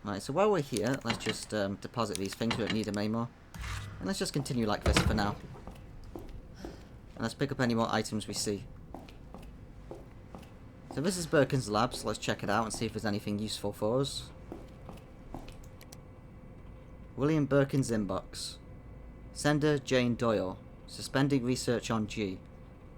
Right, so while we're here, let's just deposit these things. We don't need them anymore. And let's just continue like this for now. And let's pick up any more items we see. So this is Birkin's lab, so let's check it out and see if there's anything useful for us. William Birkin's inbox. Sender Jane Doyle. Suspending research on G.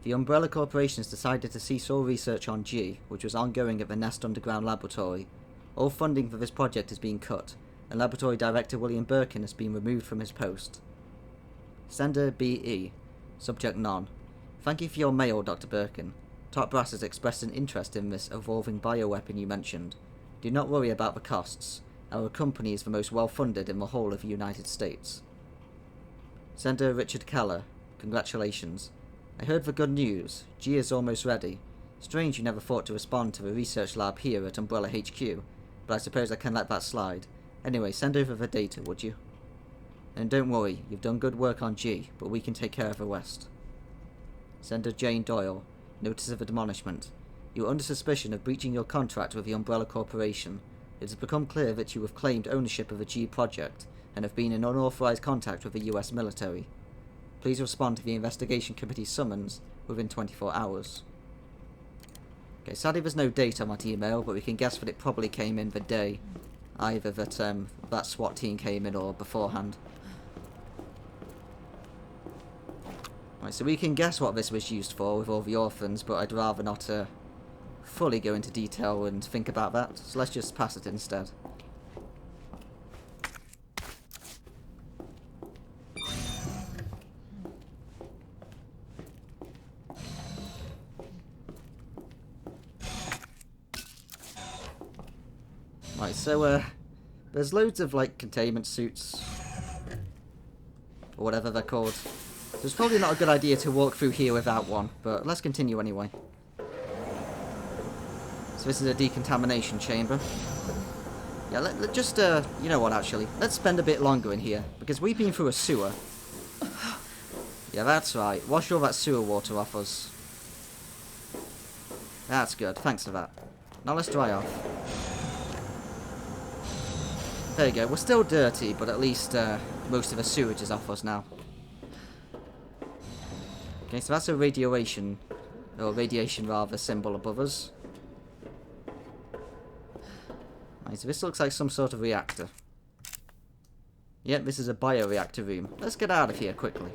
The Umbrella Corporation has decided to cease all research on G, which was ongoing at the Nest Underground Laboratory. All funding for this project has been cut, and Laboratory Director William Birkin has been removed from his post. Sender B.E. Subject None. Thank you for your mail, Dr. Birkin. Top Brass has expressed an interest in this evolving bioweapon you mentioned. Do not worry about the costs. Our company is the most well-funded in the whole of the United States. Sender Richard Keller. Congratulations. I heard the good news. G is almost ready. Strange you never thought to respond to the research lab here at Umbrella HQ, but I suppose I can let that slide. Anyway, send over the data, would you? And don't worry, you've done good work on G, but we can take care of the rest. Sender Jane Doyle. Notice of admonishment. You are under suspicion of breaching your contract with the Umbrella Corporation. It has become clear that you have claimed ownership of the G project, and have been in unauthorized contact with the US military. Please respond to the investigation committee's summons within 24 hours. Okay, sadly there's no date on that email, but we can guess that it probably came in the day. Either that that SWAT team came in or beforehand. Right, so we can guess what this was used for with all the orphans, but I'd rather not fully go into detail and think about that, so let's just pass it instead. Right, so there's loads of like containment suits, or whatever they're called. So it's probably not a good idea to walk through here without one, but let's continue anyway. So this is a decontamination chamber. Yeah, let just, you know what, actually, let's spend a bit longer in here, because we've been through a sewer. Yeah, that's right. Wash all that sewer water off us. That's good. Thanks for that. Now let's dry off. There you go. We're still dirty, but at least most of the sewage is off us now. Okay, so that's a radiation rather, symbol above us. Right, so this looks like some sort of reactor. Yep, this is a bioreactor room. Let's get out of here quickly.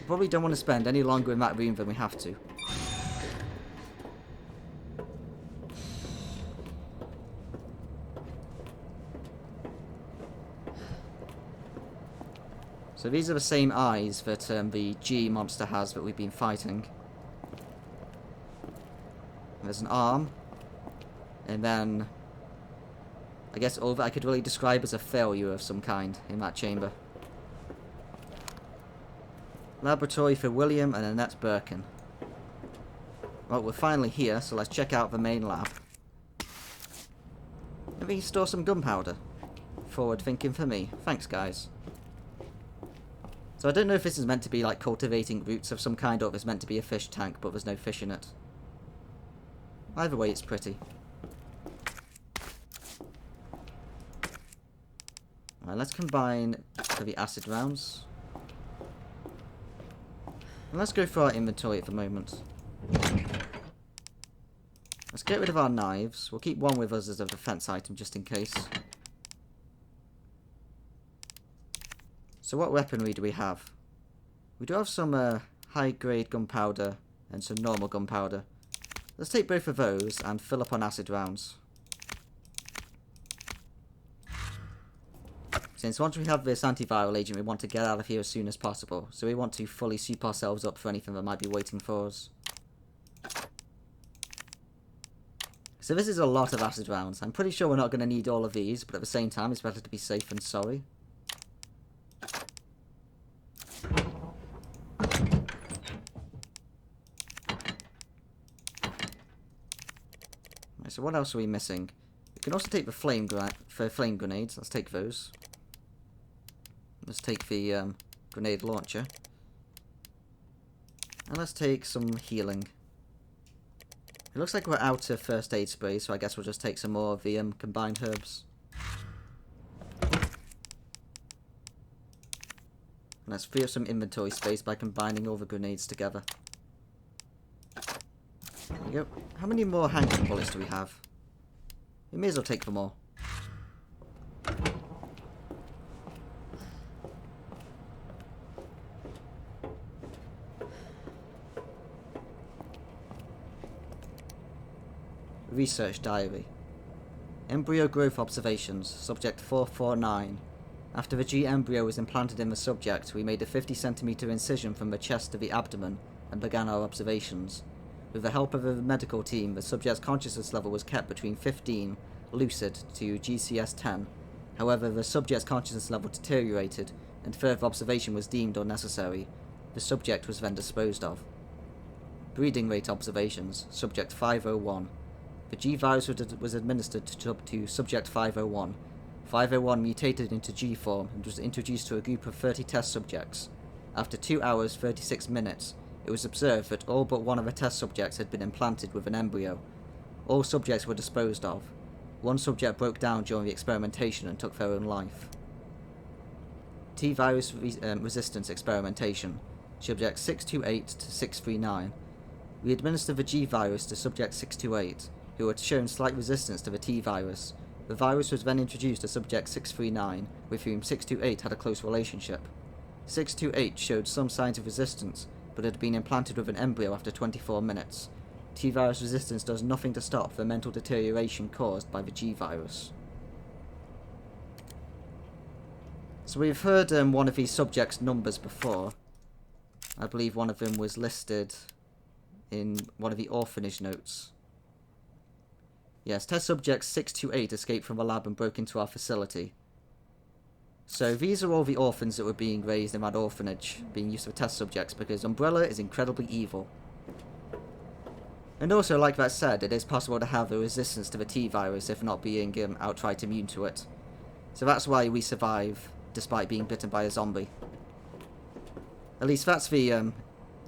Probably don't want to spend any longer in that room than we have to. So these are the same eyes that the G monster has that we've been fighting. There's an arm. And then I guess all that I could really describe as a failure of some kind in that chamber. Laboratory for William and Annette Birkin. Well, we're finally here, so let's check out the main lab. Maybe store some gunpowder. Forward thinking for me. Thanks, guys. So I don't know if this is meant to be like cultivating roots of some kind, or if it's meant to be a fish tank, but there's no fish in it. Either way, it's pretty. Alright, let's combine for the acid rounds. And let's go through our inventory at the moment. Let's get rid of our knives. We'll keep one with us as a defense item just in case. So what weaponry do we have? We do have some high-grade gunpowder and some normal gunpowder. Let's take both of those and fill up on acid rounds. Since once we have this antiviral agent, we want to get out of here as soon as possible. So we want to fully soup ourselves up for anything that might be waiting for us. So this is a lot of acid rounds. I'm pretty sure we're not going to need all of these, but at the same time it's better to be safe than sorry. Right, so what else are we missing? We can also take the flame grenades. Let's take those. Let's take the grenade launcher. And let's take some healing. It looks like we're out of first aid spray, so I guess we'll just take some more of the combined herbs. And let's free up some inventory space by combining all the grenades together. There we go. How many more handgun bullets do we have? We may as well take them all. Research Diary. Embryo growth observations. Subject 449. After the G embryo was implanted in the subject, we made a 50cm incision from the chest to the abdomen and began our observations. With the help of a medical team, the subject's consciousness level was kept between 15, lucid, to GCS 10. However, the subject's consciousness level deteriorated, and further observation was deemed unnecessary. The subject was then disposed of. Breeding rate observations. Subject 501. The G virus was administered to Subject 501. 501 mutated into G form and was introduced to a group of 30 test subjects. After 2 hours 36 minutes, it was observed that all but one of the test subjects had been implanted with an embryo. All subjects were disposed of. One subject broke down during the experimentation and took their own life. T-virus resistance experimentation. Subject 628 to 639. We administered the G virus to Subject 628. Who had shown slight resistance to the T-virus. The virus was then introduced to Subject 639, with whom 628 had a close relationship. 628 showed some signs of resistance, but had been implanted with an embryo after 24 minutes. T-virus resistance does nothing to stop the mental deterioration caused by the G-virus. So we've heard one of these subjects' numbers before. I believe one of them was listed in one of the orphanage notes. Yes, test subject 628 escaped from the lab and broke into our facility. So these are all the orphans that were being raised in that orphanage, being used for test subjects, because Umbrella is incredibly evil. And also, like that said, it is possible to have a resistance to the T-virus if not being outright immune to it. So that's why we survive, despite being bitten by a zombie. At least that's the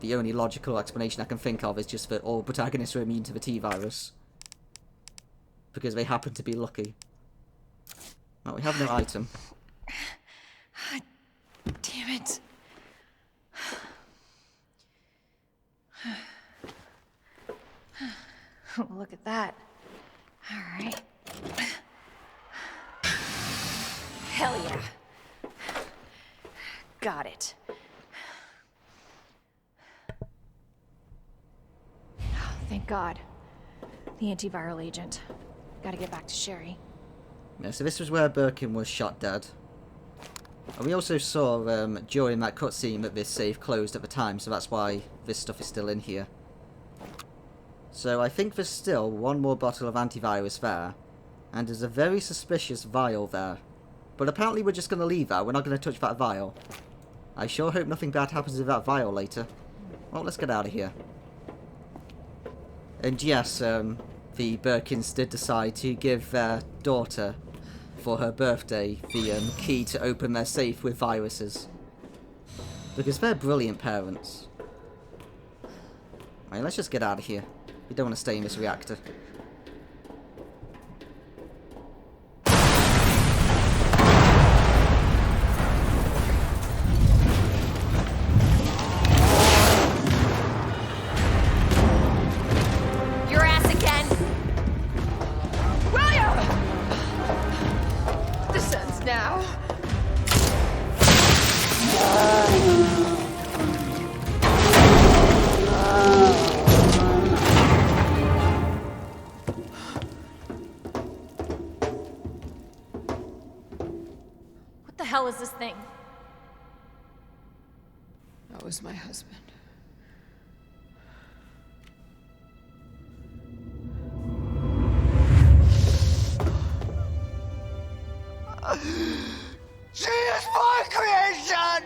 only logical explanation I can think of, is just that all protagonists are immune to the T-virus. Because they happen to be lucky. Well, we have no item. Damn it. Look at that. Alright. Hell yeah. Got it. Oh, thank God. The antiviral agent. Gotta get back to Sherry. Yeah, so this was where Birkin was shot dead. And we also saw during that cutscene that this safe closed at the time, so that's why this stuff is still in here. So I think there's still one more bottle of antivirus there, and there's a very suspicious vial there. But apparently we're just going to leave that, we're not going to touch that vial. I sure hope nothing bad happens with that vial later. Well, let's get out of here. And yes, the Birkins did decide to give their daughter, for her birthday, the key to open their safe with viruses. Because they're brilliant parents. Alright, let's just get out of here. We don't want to stay in this reactor. Your ass again! William! This ends now. What the hell is this thing? That was my husband. She is my creation!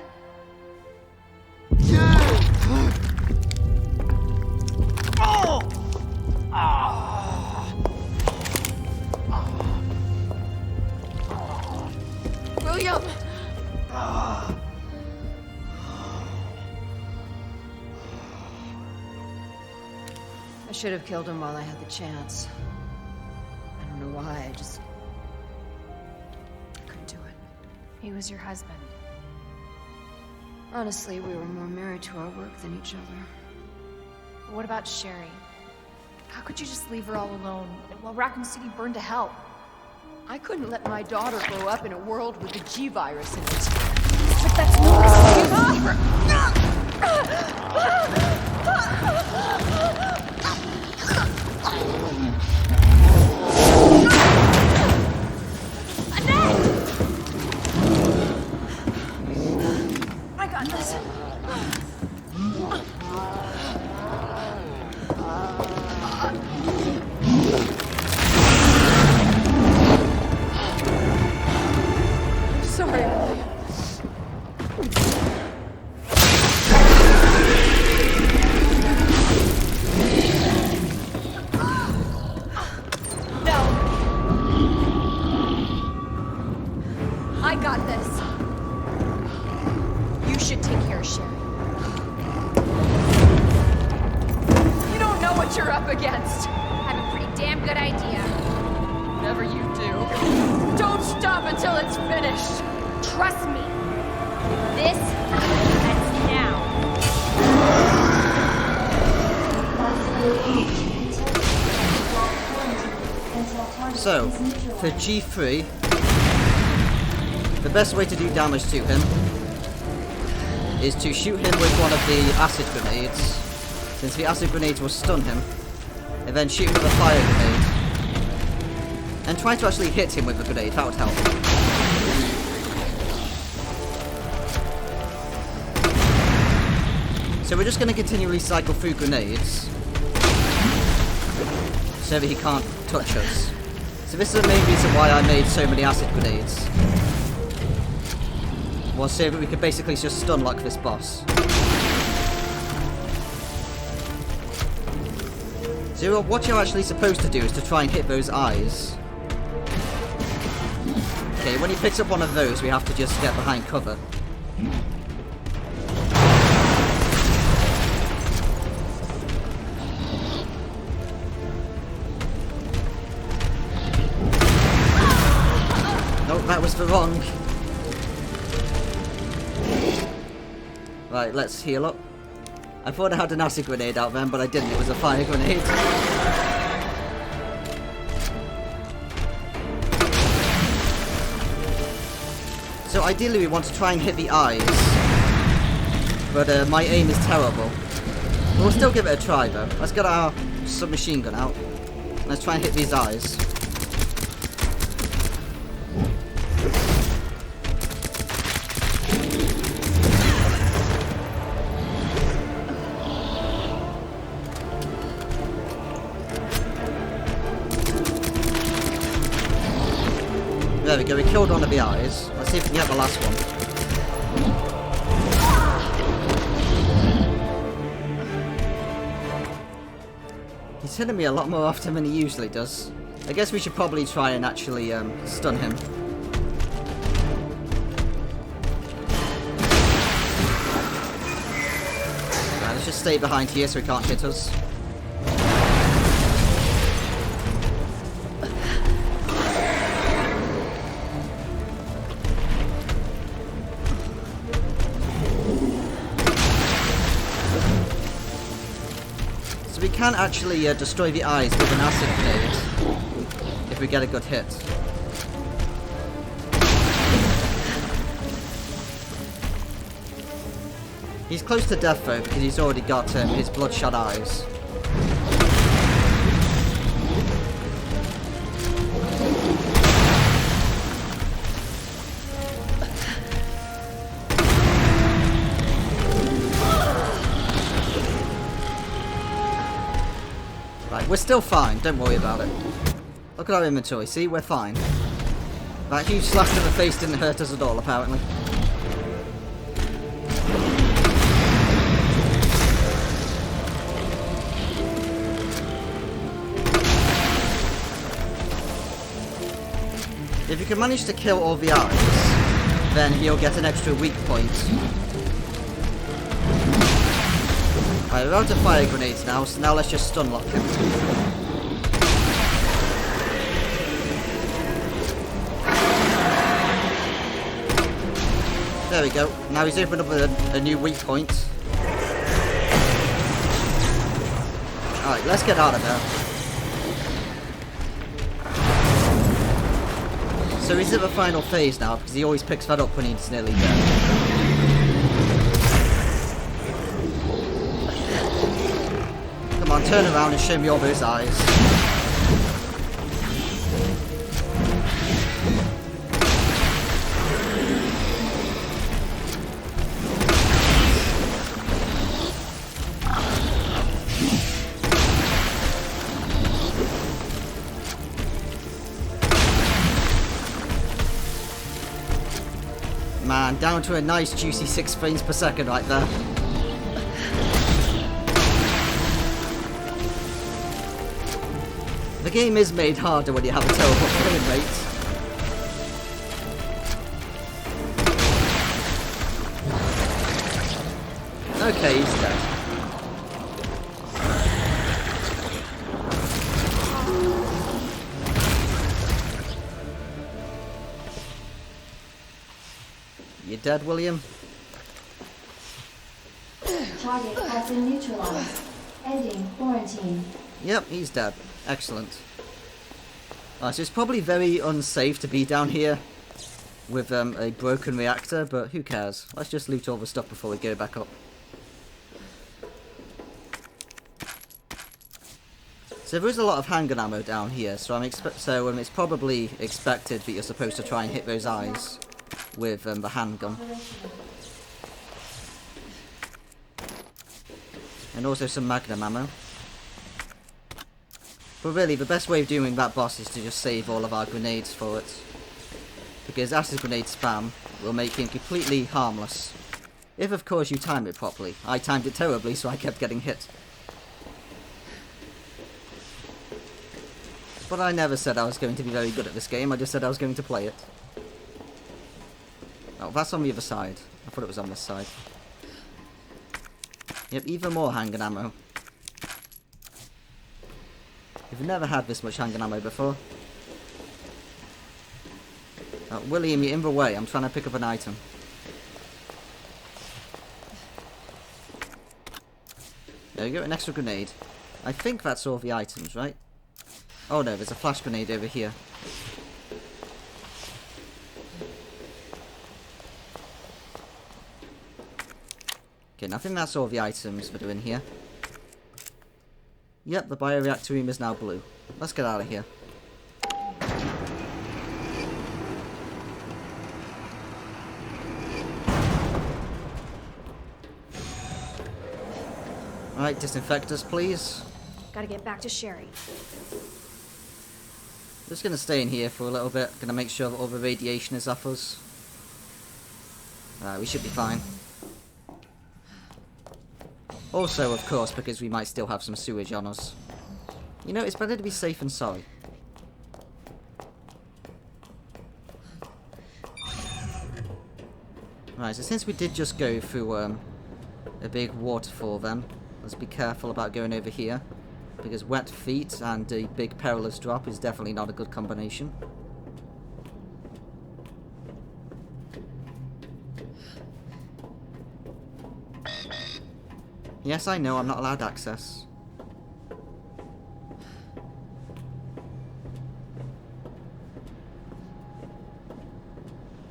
William! I should have killed him while I had the chance. I don't know why, I just... couldn't do it. He was your husband. Honestly, we were more married to our work than each other. What about Sherry? How could you just leave her all alone while Raccoon City burned to hell? I couldn't let my daughter grow up in a world with the G-virus in it. But that's I got this. Sorry, William. No. I got this. You should take care of Sherry. You don't know what you're up against. I have a pretty damn good idea. Whatever you do, don't stop until it's finished. Trust me. This ends now. So, for G3, the best way to do damage to him is to shoot him with one of the acid grenades, since the acid grenades will stun him, and then shoot him with a fire grenade. And try to actually hit him with the grenade, that would help. So we're just going to continually cycle through grenades, so that he can't touch us. So this is the main reason why I made so many acid grenades. Was so that we could basically just stun lock this boss. So what you're actually supposed to do is to try and hit those eyes. Okay, when he picks up one of those, we have to just get behind cover. No, that was the wrong. Right, let's heal up. I thought I had an acid grenade out then, but I didn't. It was a fire grenade. So ideally we want to try and hit the eyes, but my aim is terrible. We'll still give it a try though. Let's get our submachine gun out. Let's try and hit these eyes. There we go, we killed one of the eyes. Let's see if we can get the last one. He's hitting me a lot more often than he usually does. I guess we should probably try and actually stun him. Right, let's just stay behind here so he can't hit us. We can actually destroy the eyes with an acid grenade if we get a good hit. He's close to death though because he's already got his bloodshot eyes. We're still fine, don't worry about it. Look at our inventory, see, we're fine. That huge slash to the face didn't hurt us at all, apparently. If you can manage to kill all the eyes, then he'll get an extra weak point. Alright, we're out of fire grenades now, so now let's just stun lock him. There we go. Now he's opened up a new weak point. Alright, let's get out of there. So he's at the final phase now, because he always picks that up when he's nearly dead. Come on, turn around and show me all those eyes. Man, down to a nice juicy 6 frames per second right there. The game is made harder when you have a terrible frame rate. Okay, he's dead. You dead, William? Target has been neutralized. Ending quarantine. Yep, he's dead. Excellent. So it's probably very unsafe to be down here with a broken reactor, but who cares? Let's just loot all the stuff before we go back up. So there is a lot of handgun ammo down here, so it's probably expected that you're supposed to try and hit those eyes with the handgun. And also some magnum ammo. But really, the best way of doing that boss is to just save all of our grenades for it. Because acid grenade spam will make him completely harmless. If, of course, you time it properly. I timed it terribly, so I kept getting hit. But I never said I was going to be very good at this game, I just said I was going to play it. Oh, that's on the other side. I thought it was on this side. Yep, even more handgun ammo. We've never had this much handgun ammo before. Oh, William, you're in the way. I'm trying to pick up an item. There we go, an extra grenade. I think that's all the items, right? Oh no, there's a flash grenade over here. Okay, I think that's all the items that are in here. Yep, the bioreactor beam is now blue. Let's get out of here. Alright, disinfect us, please. Gotta get back to Sherry. Just gonna stay in here for a little bit. Gonna make sure that all the radiation is off us. We should be fine. Also, of course, because we might still have some sewage on us. You know, it's better to be safe than sorry. Right, so since we did just go through a big waterfall then, let's be careful about going over here. Because wet feet and a big perilous drop is definitely not a good combination. Yes, I know, I'm not allowed access.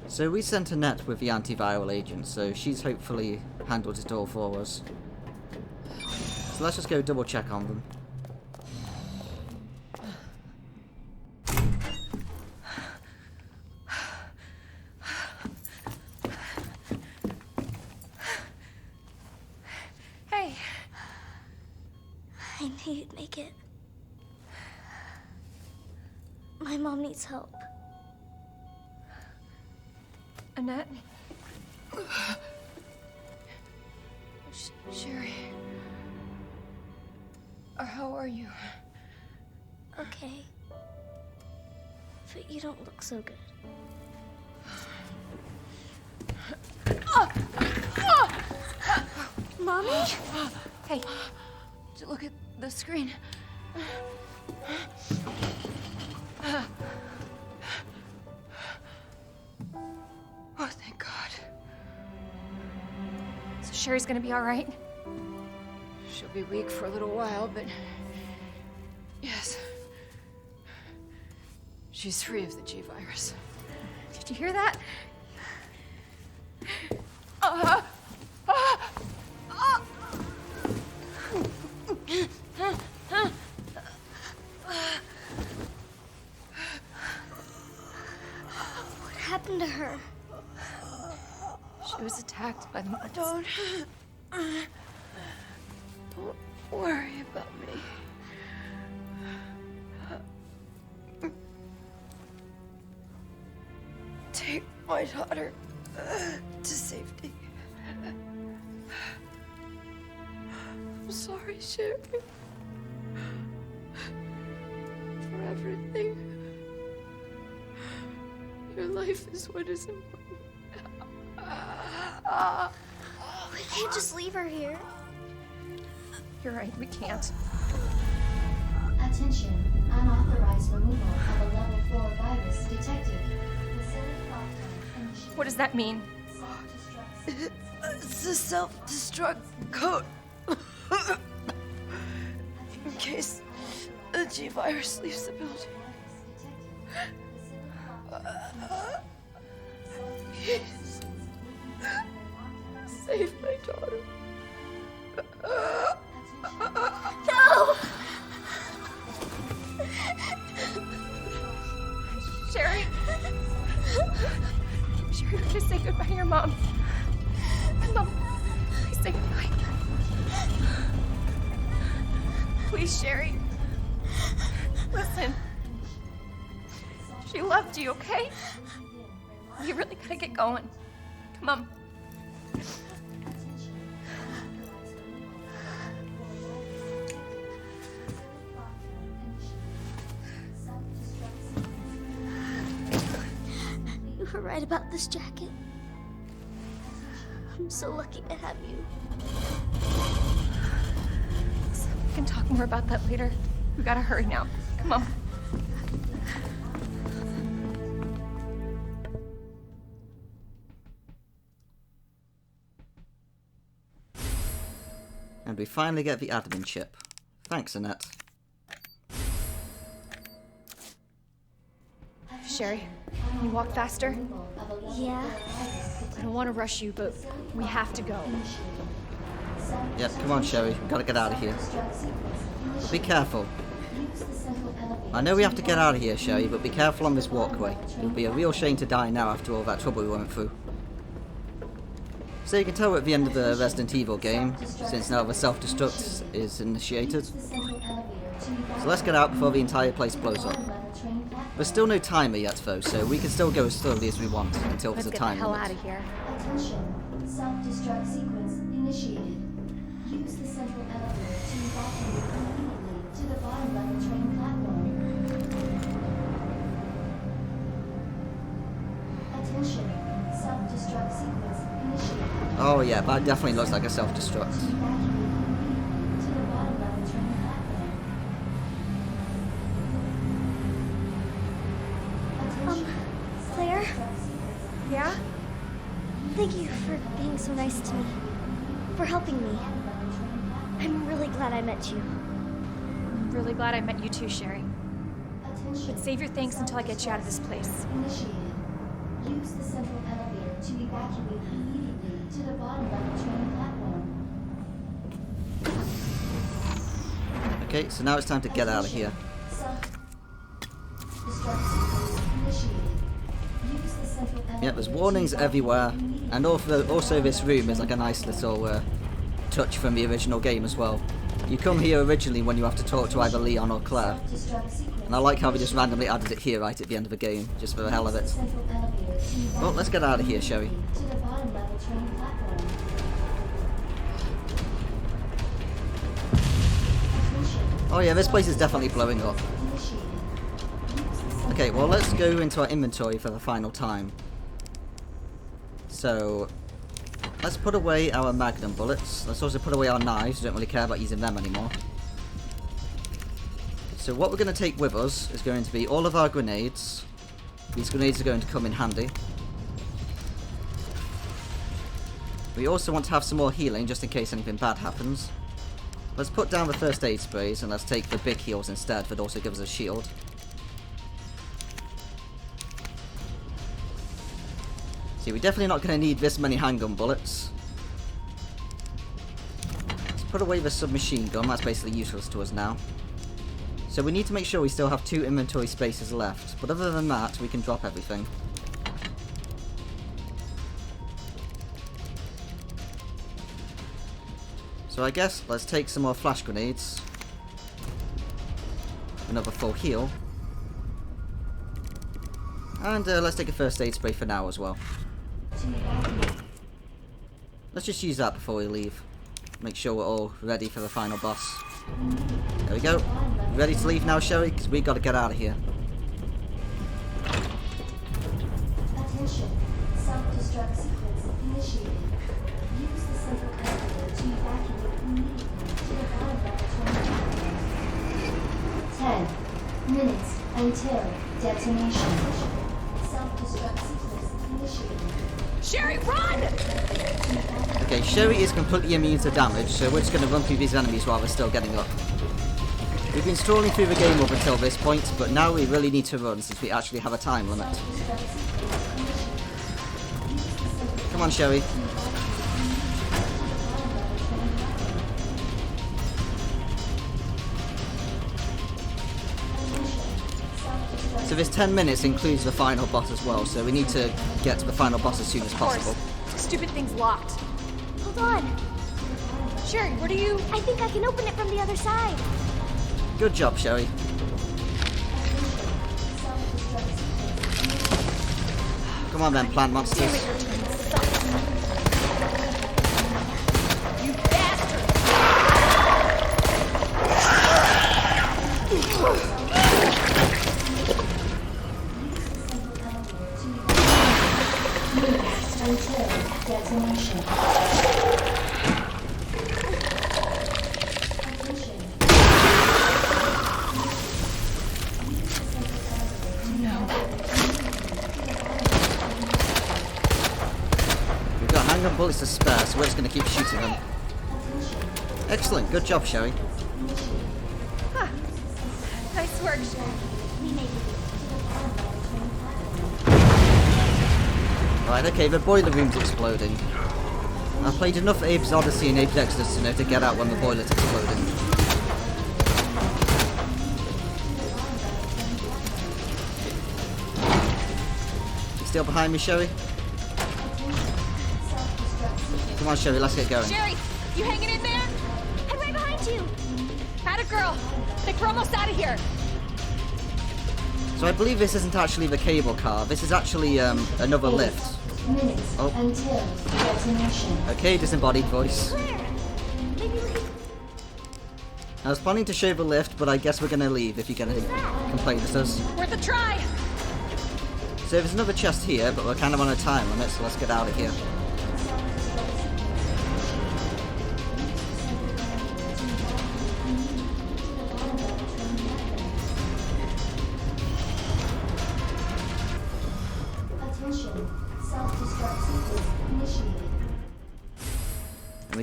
So we sent Annette with the antiviral agent, so she's hopefully handled it all for us. So let's just go double check on them. Hey, I knew you'd make it. My mom needs help. Annette? Sherry. How are you? Okay. But you don't look so good. Mommy? Hey, look at the screen. Oh, thank God. So Sherry's gonna be all right? She'll be weak for a little while, but yes. She's free of the G virus. Did you hear that? What happened to her? She was attacked by the monsters. Don't worry about me. Take my daughter to safety. I'm sorry, Sherry. For everything. Your life is what is important. We can't just leave her here. You're right, we can't. Attention, unauthorized removal of a level 4 virus detected. Facility lockdown initiated. What does that mean? Self-destruct. It's a self-destruct code. In case the G virus leaves the building. Please. Save my daughter. No! Sherry? Sherry, just say goodbye to your mom. Mom, please say goodbye. Please, Sherry. Listen. She loved you, okay? You really gotta get going. Come on. You were right about this jacket. I'm so lucky to have you. We can talk more about that later. We gotta hurry now. Come on. And we finally get the admin chip. Thanks, Annette. Sherry, can you walk faster? Yeah. I don't want to rush you, but we have to go. Yep, come on, Sherry. We've got to get out of here. But be careful. I know we have to get out of here, Sherry, but be careful on this walkway. It would be a real shame to die now after all that trouble we went through. So you can tell we're at the end of the Resident Evil game, since now the self-destruct is initiated. So let's get out before the entire place blows up. There's still no timer yet though, so we can still go as slowly as we want until there's Let's a get the time hell limit. out of here. Attention, self-destruct sequence initiated. Use the central elevator to evacuate immediately to the bottom level sure yet, but it definitely looks like a self-destruct. Claire? Yeah? Thank you for being so nice to me. For helping me. I'm really glad I met you. I'm really glad I met you too, Sherry. But save your thanks until I get you out of this place. Initiated. Use the central elevator to evacuate immediately to the bottom level train platform. Okay, so now it's time to get out of here. Self-destruct sequence initiated. Use the central elevator. Yep, there's warnings everywhere, and also this room is like a nice little touch from the original game as well. You come here originally when you have to talk to either Leon or Claire, and I like how they just randomly added it here right at the end of the game, just for the hell of it. Well, let's get out of here, shall we? To the bottom level train platform. Oh yeah, this place is definitely blowing up. Initiated. Okay, well let's go into our inventory for the final time. So, let's put away our magnum bullets. Let's also put away our knives. We don't really care about using them anymore. So what we're going to take with us is going to be all of our grenades. These grenades are going to come in handy. We also want to have some more healing just in case anything bad happens. Let's put down the first aid sprays and let's take the big heals instead, that also gives us a shield. See, we're definitely not going to need this many handgun bullets. Let's put away the submachine gun, that's basically useless to us now. So we need to make sure we still have 2 inventory spaces left, but other than that, we can drop everything. So I guess let's take some more flash grenades. Another full heal. And let's take a first aid spray for now as well. Let's just use that before we leave. Make sure we're all ready for the final boss. There we go. Ready to leave now, Sherry? Because we've got to get out of here. Attention. Self-destruct sequence initiated. Use the central elevator to evacuate immediately to the bottom level train. 10 minutes until detonation. Self-destruct sequence initiated. Sherry, run! Okay, Sherry is completely immune to damage, so we're just going to run through these enemies while they're still getting up. We've been strolling through the game up until this point, but now we really need to run since we actually have a time limit. Come on, Sherry. So this 10 minutes includes the final boss as well, so we need to get to the final boss as soon as possible. Stupid thing's locked. Hold on. Sherry, what are you... I think I can open it from the other side. Good job, Sherry. Come on then, plant monsters. You bastard! Until detonation. We've got handgun bullets to spare, so we're just going to keep shooting them. Excellent, good job, Sherry. Huh. Nice work, Sherry. Right, okay, the boiler room's exploding. I've played enough Abe's Odyssey and Abe's Exodus to know to get out when the boiler's exploding. You still behind me, Sherry? Come on, Sherry, let's get going. Sherry, you hanging in there? I'm right behind you. Atta girl. Think we're almost out of here. So I believe this isn't actually the cable car. This is actually another lift. Minutes until detonation. Okay, disembodied voice. Claire, maybe leave. I was planning to show the lift, but I guess we're gonna leave if you're gonna complain with us. Worth a try. So there's another chest here, but we're kind of on a time limit, so let's get out of here.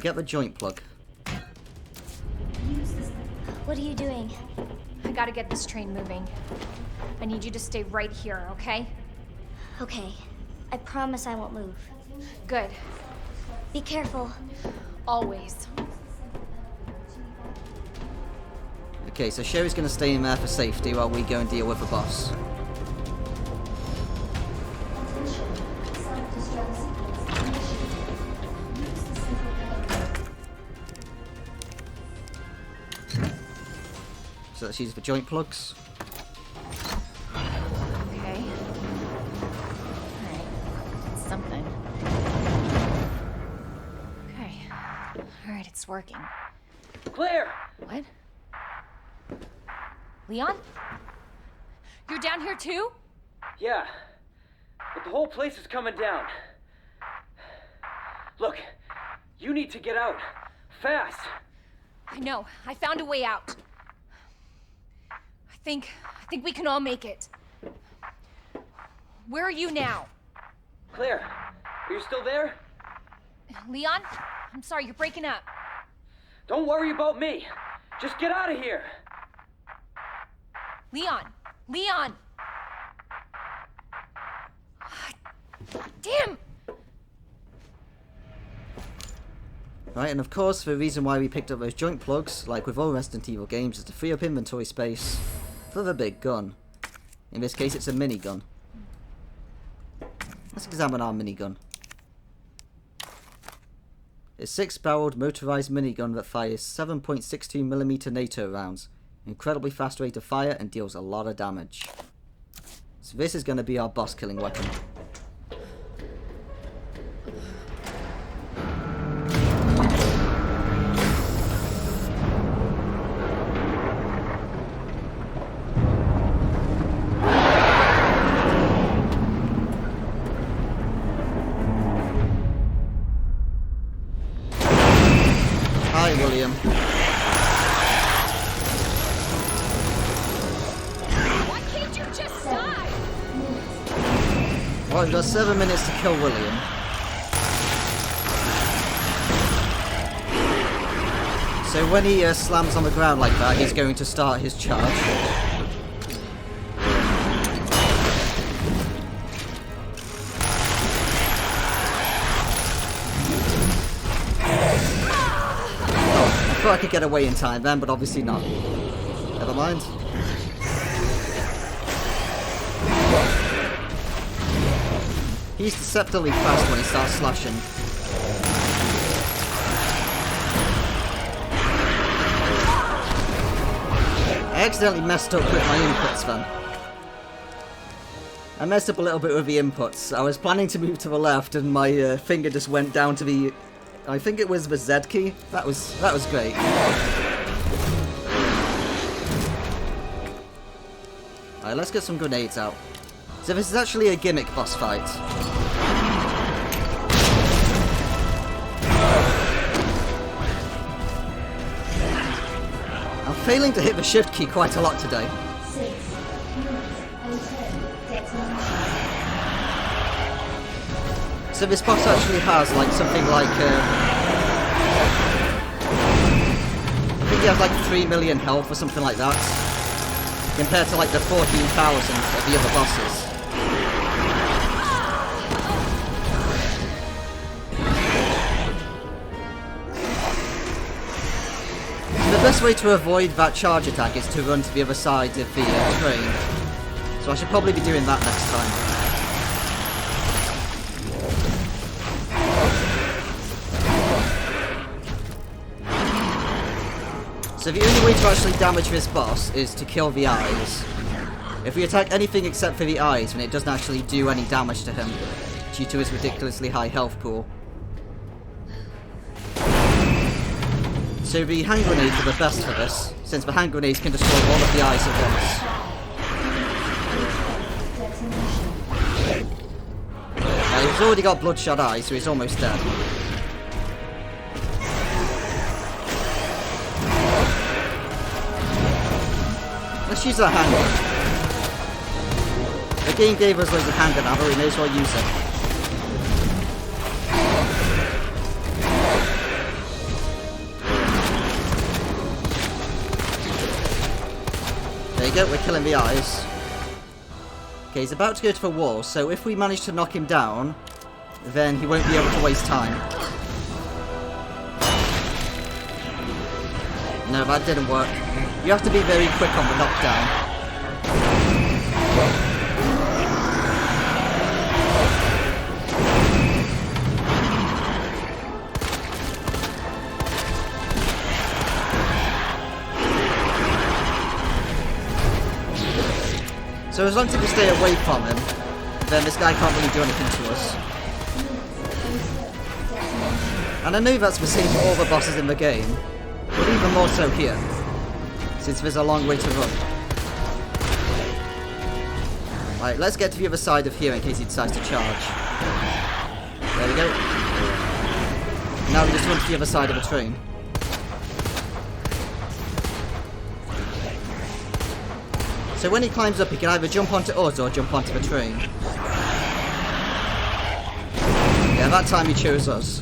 gonna get the joint plug. What are you doing? I gotta get this train moving. I need you to stay right here, okay? Okay. I promise I won't move. Good. Be careful. Always. Okay, so Sherry's gonna stay in there for safety while we go and deal with the boss. Self-destruct sequence initiated. Use the central elevator. So let's use the joint plugs. Okay. Alright. That's something. Okay. Alright, it's working. Claire! What? Leon? You're down here too? Yeah, but the whole place is coming down. Look, you need to get out. Fast! I know. I found a way out. I think we can all make it. Where are you now? Claire, are you still there? Leon? I'm sorry, you're breaking up. Don't worry about me. Just get out of here. Leon! Leon! Damn! Right, and of course, the reason why we picked up those joint plugs, like with all Resident Evil games, is to free up inventory space for the big gun. In this case, it's a minigun. Let's examine our minigun. A 6-barreled motorized minigun that fires 7.62mm NATO rounds. Incredibly fast rate of fire and deals a lot of damage. So this is going to be our boss killing weapon. Hi, William. Why can't you just die? Well, we've got 7 minutes to kill William. So when he slams on the ground like that, he's going to start his charge. I thought I could get away in time then, but obviously not. Never mind. He's deceptively fast when he starts slashing. I accidentally messed up with my inputs then. I messed up a little bit with the inputs. I was planning to move to the left and my finger just went down to the... I think it was the Z key. That was great. Alright, let's get some grenades out. So this is actually a gimmick boss fight. I'm failing to hit the shift key quite a lot today. 6 units until detonation. So this boss actually has like something like I think he has like 3 million health or something like that, compared to like the 14,000 of the other bosses. So the best way to avoid that charge attack is to run to the other side of the train. So I should probably be doing that next time. So the only way to actually damage this boss is to kill the eyes. If we attack anything except for the eyes, then it doesn't actually do any damage to him, due to his ridiculously high health pool. So the hand grenades are the best for this, since the hand grenades can destroy all of the eyes at once. He's already got bloodshot eyes, so he's almost dead. Let's use our handgun. The game gave us loads of handgun ammo, we may as well use it. There you go, we're killing the eyes. Okay, he's about to go to the wall, so if we manage to knock him down, then he won't be able to waste time. No, that didn't work. You have to be very quick on the knockdown. So as long as we stay away from him, then this guy can't really do anything to us. And I know that's the same for all the bosses in the game, but even more so here, since there's a long way to run. Right, let's get to the other side of here in case he decides to charge. There we go. Now we just run to the other side of the train. So when he climbs up, he can either jump onto us or jump onto the train. Yeah, that time he chose us.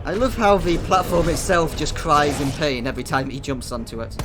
I love how the platform itself just cries in pain every time he jumps onto it.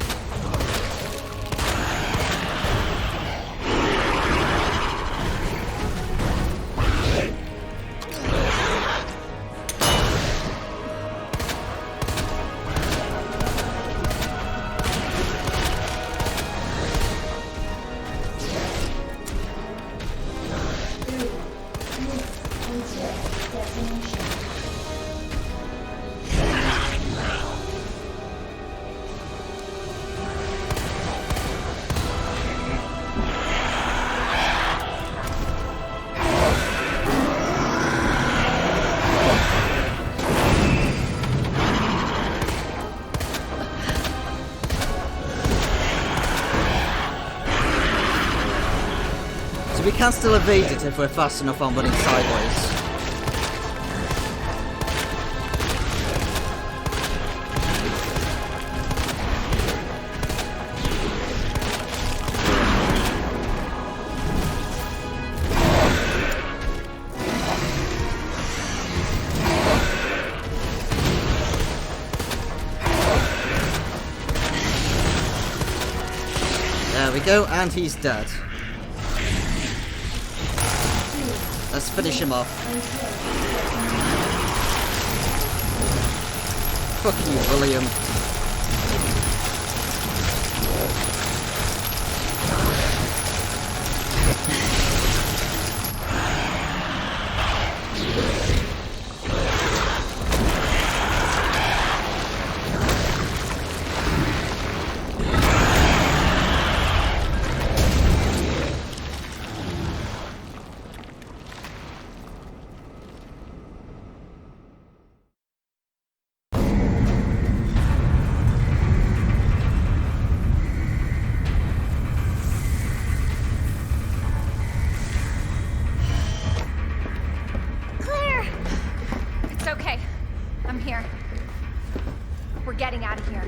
So we can still evade it if we're fast enough on running sideways. There we go, and he's dead. Let's finish him off. Fuck you, William. Getting out of here.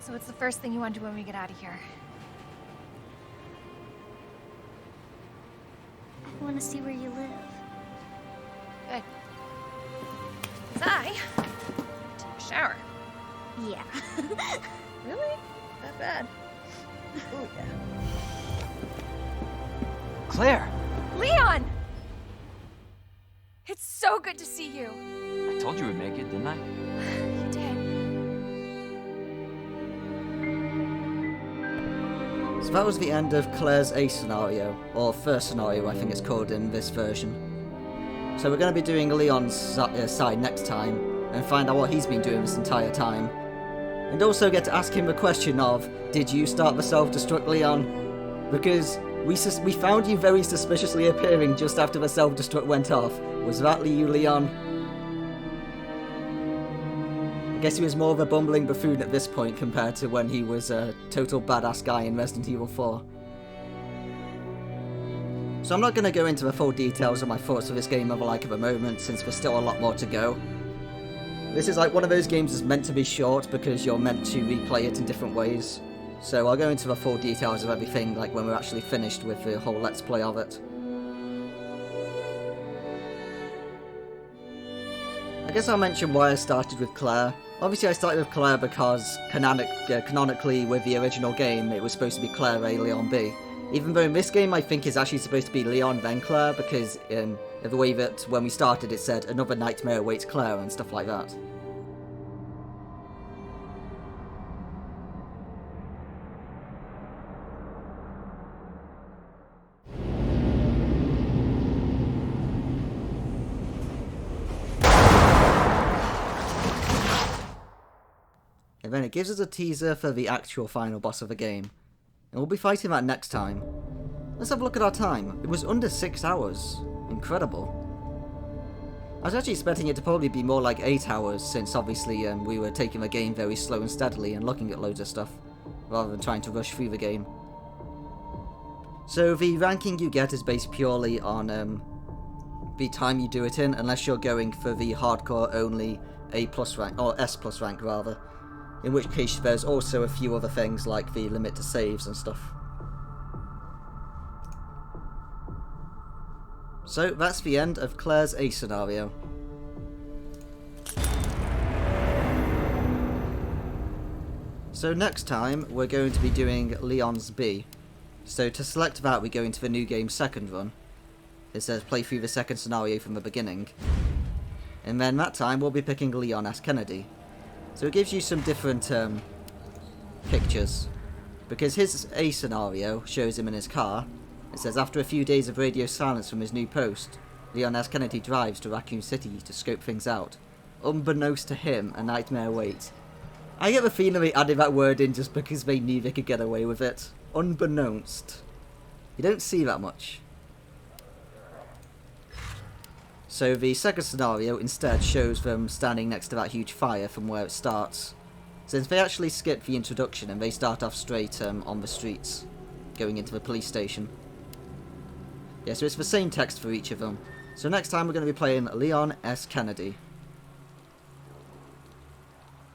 So what's the first thing you want to do when we get out of here? I want to see where you live. Good. 'Cause I take a shower. Yeah. Really? That bad? Oh, yeah. Claire! Leon! It's so good to see you. I told you we'd make it, didn't I? You did. So that was the end of Claire's A scenario, or first scenario I think it's called in this version. So we're going to be doing Leon's side next time, and find out what he's been doing this entire time. And also get to ask him the question of, did you start the self-destruct, Leon? Because we found you very suspiciously appearing just after the self-destruct went off. Was that you, Leon? I guess he was more of a bumbling buffoon at this point compared to when he was a total badass guy in Resident Evil 4. So I'm not going to go into the full details of my thoughts of this game at the moment, since there's still a lot more to go. This is like one of those games that's meant to be short because you're meant to replay it in different ways. So I'll go into the full details of everything like when we're actually finished with the whole let's play of it. I guess I'll mention why I started with Claire. Obviously I started with Claire because canonically with the original game it was supposed to be Claire A, Leon B. Even though in this game I think it's actually supposed to be Leon then Claire, because in the way that when we started it said another nightmare awaits Claire and stuff like that. And then it gives us a teaser for the actual final boss of the game. And we'll be fighting that next time. Let's have a look at our time. It was under 6 hours. Incredible. I was actually expecting it to probably be more like 8 hours, since obviously we were taking the game very slow and steadily and looking at loads of stuff, rather than trying to rush through the game. So the ranking you get is based purely on the time you do it in, unless you're going for the hardcore only A+ rank, or S+ rank rather. In which case there's also a few other things like the limit to saves and stuff. So that's the end of Claire's A scenario. So next time we're going to be doing Leon's B. So to select that we go into the new game's second run. It says play through the second scenario from the beginning. And then that time we'll be picking Leon S. Kennedy. So it gives you some different pictures. Because his A scenario shows him in his car. It says after a few days of radio silence from his new post, Leon S. Kennedy drives to Raccoon City to scope things out. Unbeknownst to him, a nightmare awaits. I get the feeling they added that word in just because they knew they could get away with it. Unbeknownst. You don't see that much. So the second scenario instead shows them standing next to that huge fire from where it starts. Since they actually skip the introduction and they start off straight on the streets, going into the police station. Yeah, so it's the same text for each of them. So next time we're going to be playing Leon S. Kennedy.